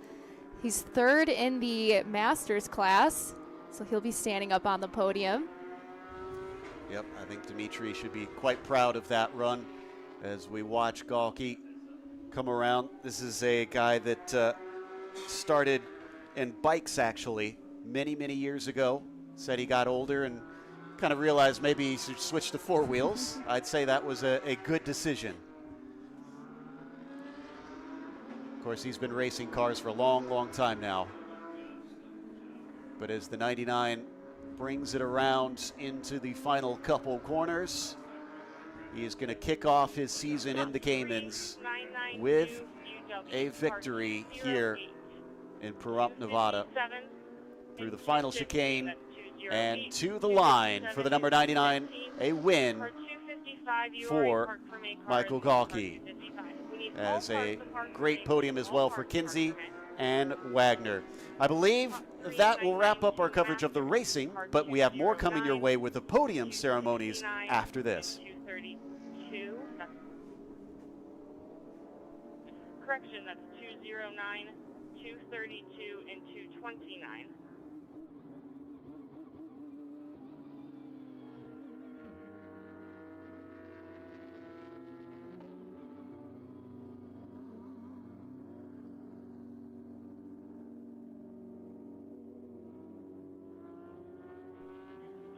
He's 3rd in the Masters class, so he'll be standing up on the podium. Yep, I think Dimitri should be quite proud of that run as we watch Gawke come around. This is a guy that started in bikes actually many, many years ago. Said he got older and kind of realized maybe he should switch to 4 wheels. I'd say that was a good decision. Of course, he's been racing cars for a long, long time now. But as the 99 brings it around into the final couple corners, he is going to kick off his season in the Caymans with a victory here in Pahrump, Nevada, through the final chicane and to the line for the number 99, a win for Michael Gawke, as a great podium as well for Kinsey and Wagner. I believe that will wrap up our coverage of the racing, but we have more coming your way with the podium ceremonies after this. Correction, that's 209, 232, and 229.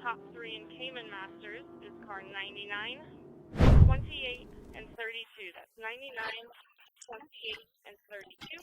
Top 3 in Cayman Masters is car 99, 28, and 32. That's 99, 28, and 32.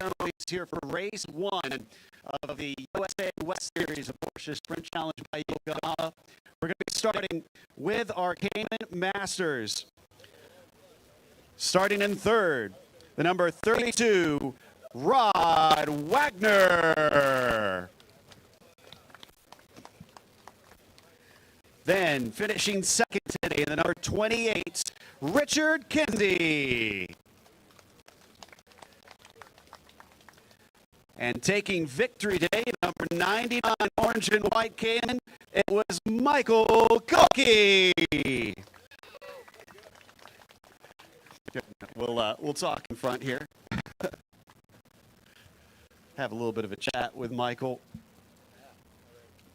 ceremonies here for race 1 of the USA West Series of Porsche Sprint Challenge by Yokohama. We're going to be starting with our Cayman Masters. Starting in third, the number 32, Rod Wagner. Then finishing second today, the number 28, Richard Kinsey. And taking victory today, number 99, orange and white Cayman, it was Michael Koki. We'll talk in front here. Have a little bit of a chat with Michael.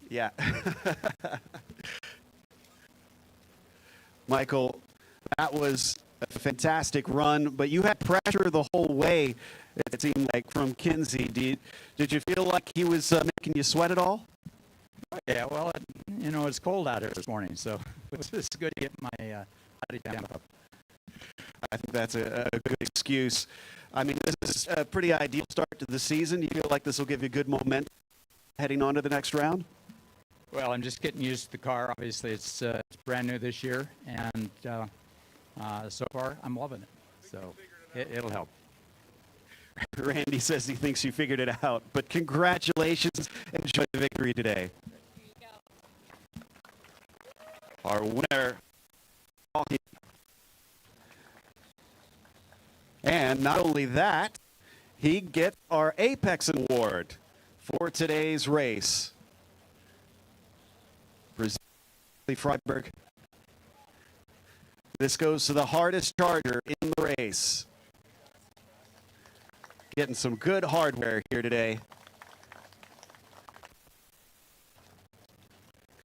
Yeah. Michael, that was a fantastic run, but you had pressure the whole way, it seemed like, from Kinsey. Did you feel like he was making you sweat at all? Yeah, well, it's cold out here this morning, so it's good to get my body temp up. I think that's a good excuse. I mean, this is a pretty ideal start to the season. You feel like this will give you good momentum heading on to the next round? Well, I'm just getting used to the car. Obviously, it's brand new this year, and so far, I'm loving it. So it'll help. Randy says he thinks you figured it out, but congratulations. Enjoy the victory today. Our winner, and not only that, he gets our Apex Award for today's race. Freiberg. This goes to the hardest charger in the race. Getting some good hardware here today.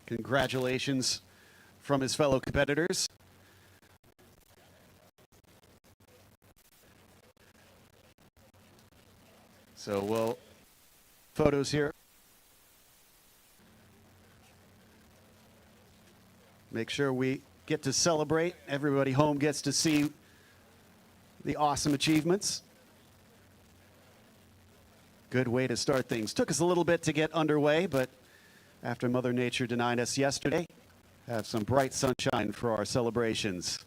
Congratulations from his fellow competitors. So we'll photos here. Make sure we get to celebrate. Everybody home gets to see the awesome achievements. Good way to start things. Took us a little bit to get underway, but after Mother Nature denied us yesterday, have some bright sunshine for our celebrations.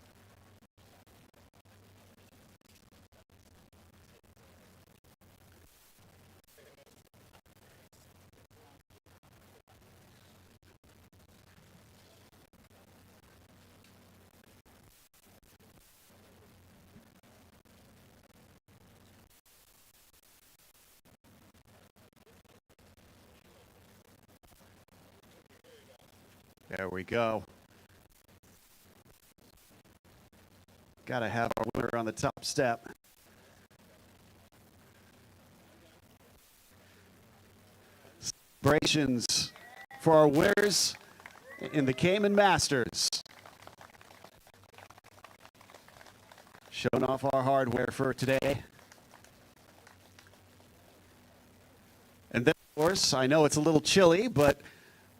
There we go. Got to have our winner on the top step. Celebrations for our winners in the Cayman Masters. Showing off our hardware for today. And then, of course, I know it's a little chilly, but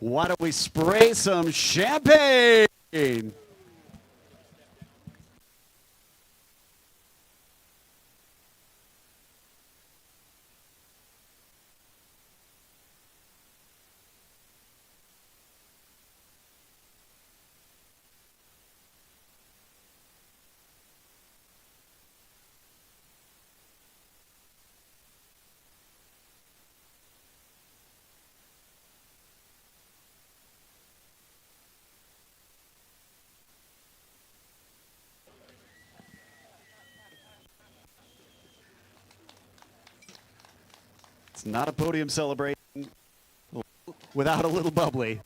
why don't we spray some champagne? It's not a podium celebration without a little bubbly.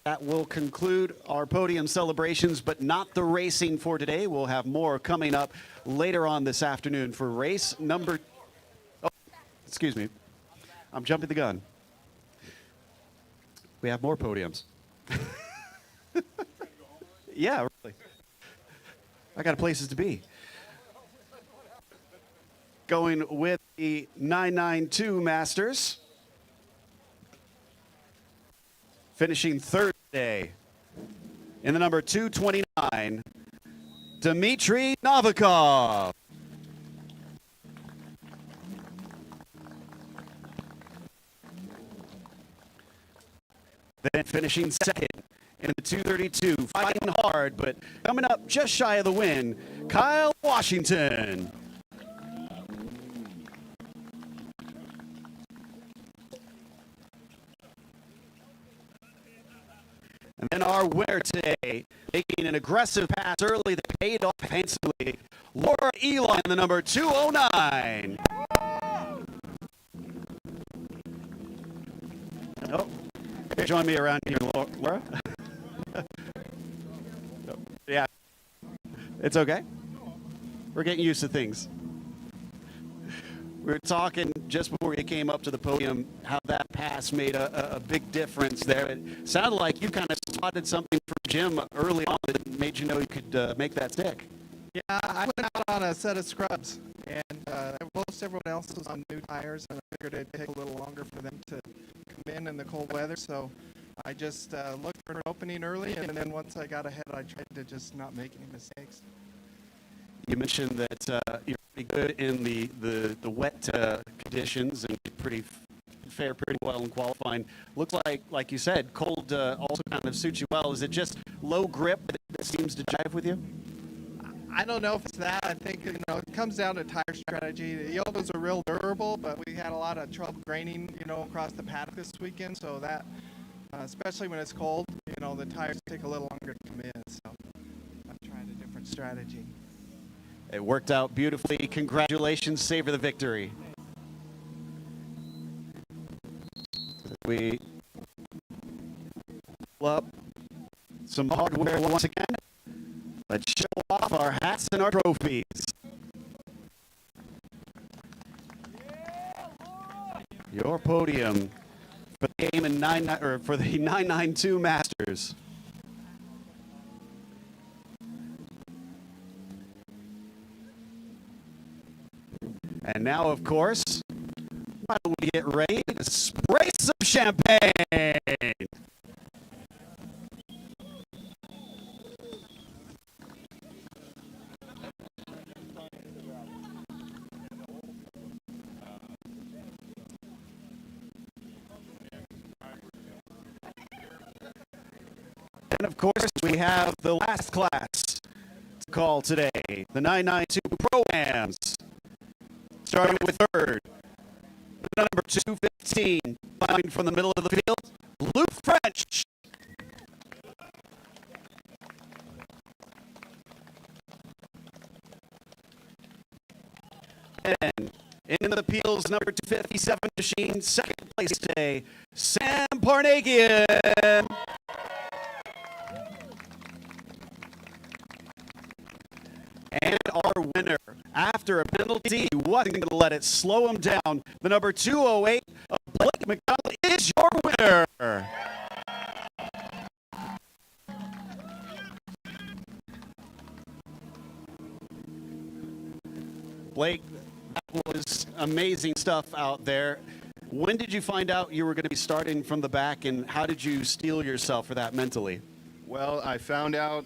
That will conclude our podium celebrations, but not the racing for today. We'll have more coming up later on this afternoon for race number... Oh, excuse me. I'm jumping the gun. We have more podiums. Yeah, really. I got places to be. Going with the 992 Masters. Finishing third today in the number 229, Dmitry Novikov. Then finishing second in the 232, fighting hard, but coming up just shy of the win, Kyle Washington. And then our winner today, making an aggressive pass early that paid off handsomely, Laura Eli in the number 209. Oh, join me around here, Laura. Yeah, it's okay. We're getting used to things. We were talking just before you came up to the podium how that pass made a big difference there. It sounded like you kind of spotted something from Jim early on that made you know you could make that stick. Yeah, I went out on a set of scrubs, and most everyone else was on new tires, and I figured it'd take a little longer for them to come in the cold weather. So I just looked for an opening early, and then once I got ahead, I tried to just not make any mistakes. You mentioned that you're pretty good in the wet conditions and pretty well in qualifying. Looks like you said, cold also kind of suits you well. Is it just low grip that seems to jive with you? I don't know if it's that. I think it comes down to tire strategy. The Yellows are real durable, but we had a lot of trouble graining, across the paddock this weekend. So that, especially when it's cold, the tires take a little longer to come in. So I'm trying a different strategy. It worked out beautifully. Congratulations, savor the victory. We pull up some hardware once again. Let's show off our hats and our trophies. Your podium for the game in for the 992 Masters. And now, of course, why don't we get ready to spray some champagne? And of course, we have the last class to call today, the 992 Pro-Ams. Starting with third, number 215, coming from the middle of the field, Luke French. And in the Peels, number 257 machine, second place today, Sam Parnagian. And our winner, after a penalty, he wasn't going to let it slow him down. The number 208 of Blake McDonald is your winner. Blake, that was amazing stuff out there. When did you find out you were going to be starting from the back, and how did you steel yourself for that mentally? Well, I found out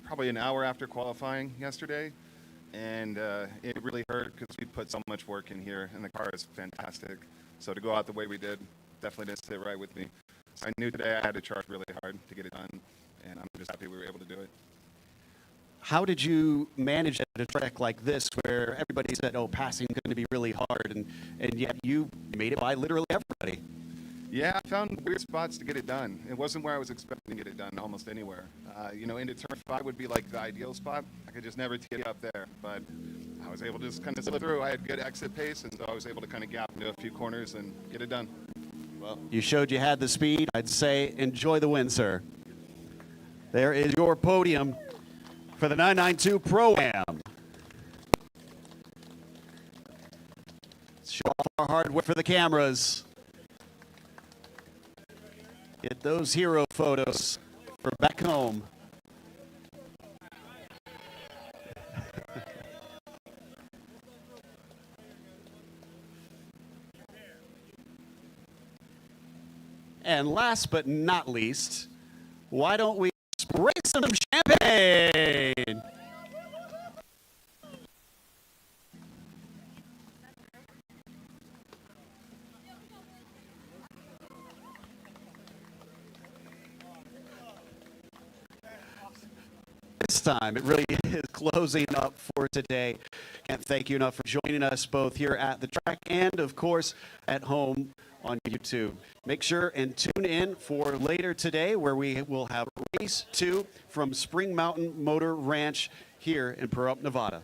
probably an hour after qualifying yesterday, and it really hurt because we put so much work in here, and the car is fantastic. So to go out the way we did definitely didn't sit right with me. So I knew today I had to charge really hard to get it done, and I'm just happy we were able to do it. How did you manage at a track like this where everybody said, oh, passing is going to be really hard, and yet you made it by literally everybody? Yeah, I found weird spots to get it done. It wasn't where I was expecting to get it done almost anywhere. Into turn 5 would be like the ideal spot. I could just never get up there, but I was able to just kind of slip through. I had good exit pace, and so I was able to kind of gap into a few corners and get it done. Well, you showed you had the speed. I'd say enjoy the win, sir. There is your podium for the 992 Pro-Am. Show off our hardware for the cameras. Get those hero photos for back home. And last but not least, why don't we spray some champagne? This time, it really is closing up for today. Can't thank you enough for joining us both here at the track and, of course, at home on YouTube. Make sure and tune in for later today where we will have race 2 from Spring Mountain Motor Ranch here in Pahrump, Nevada.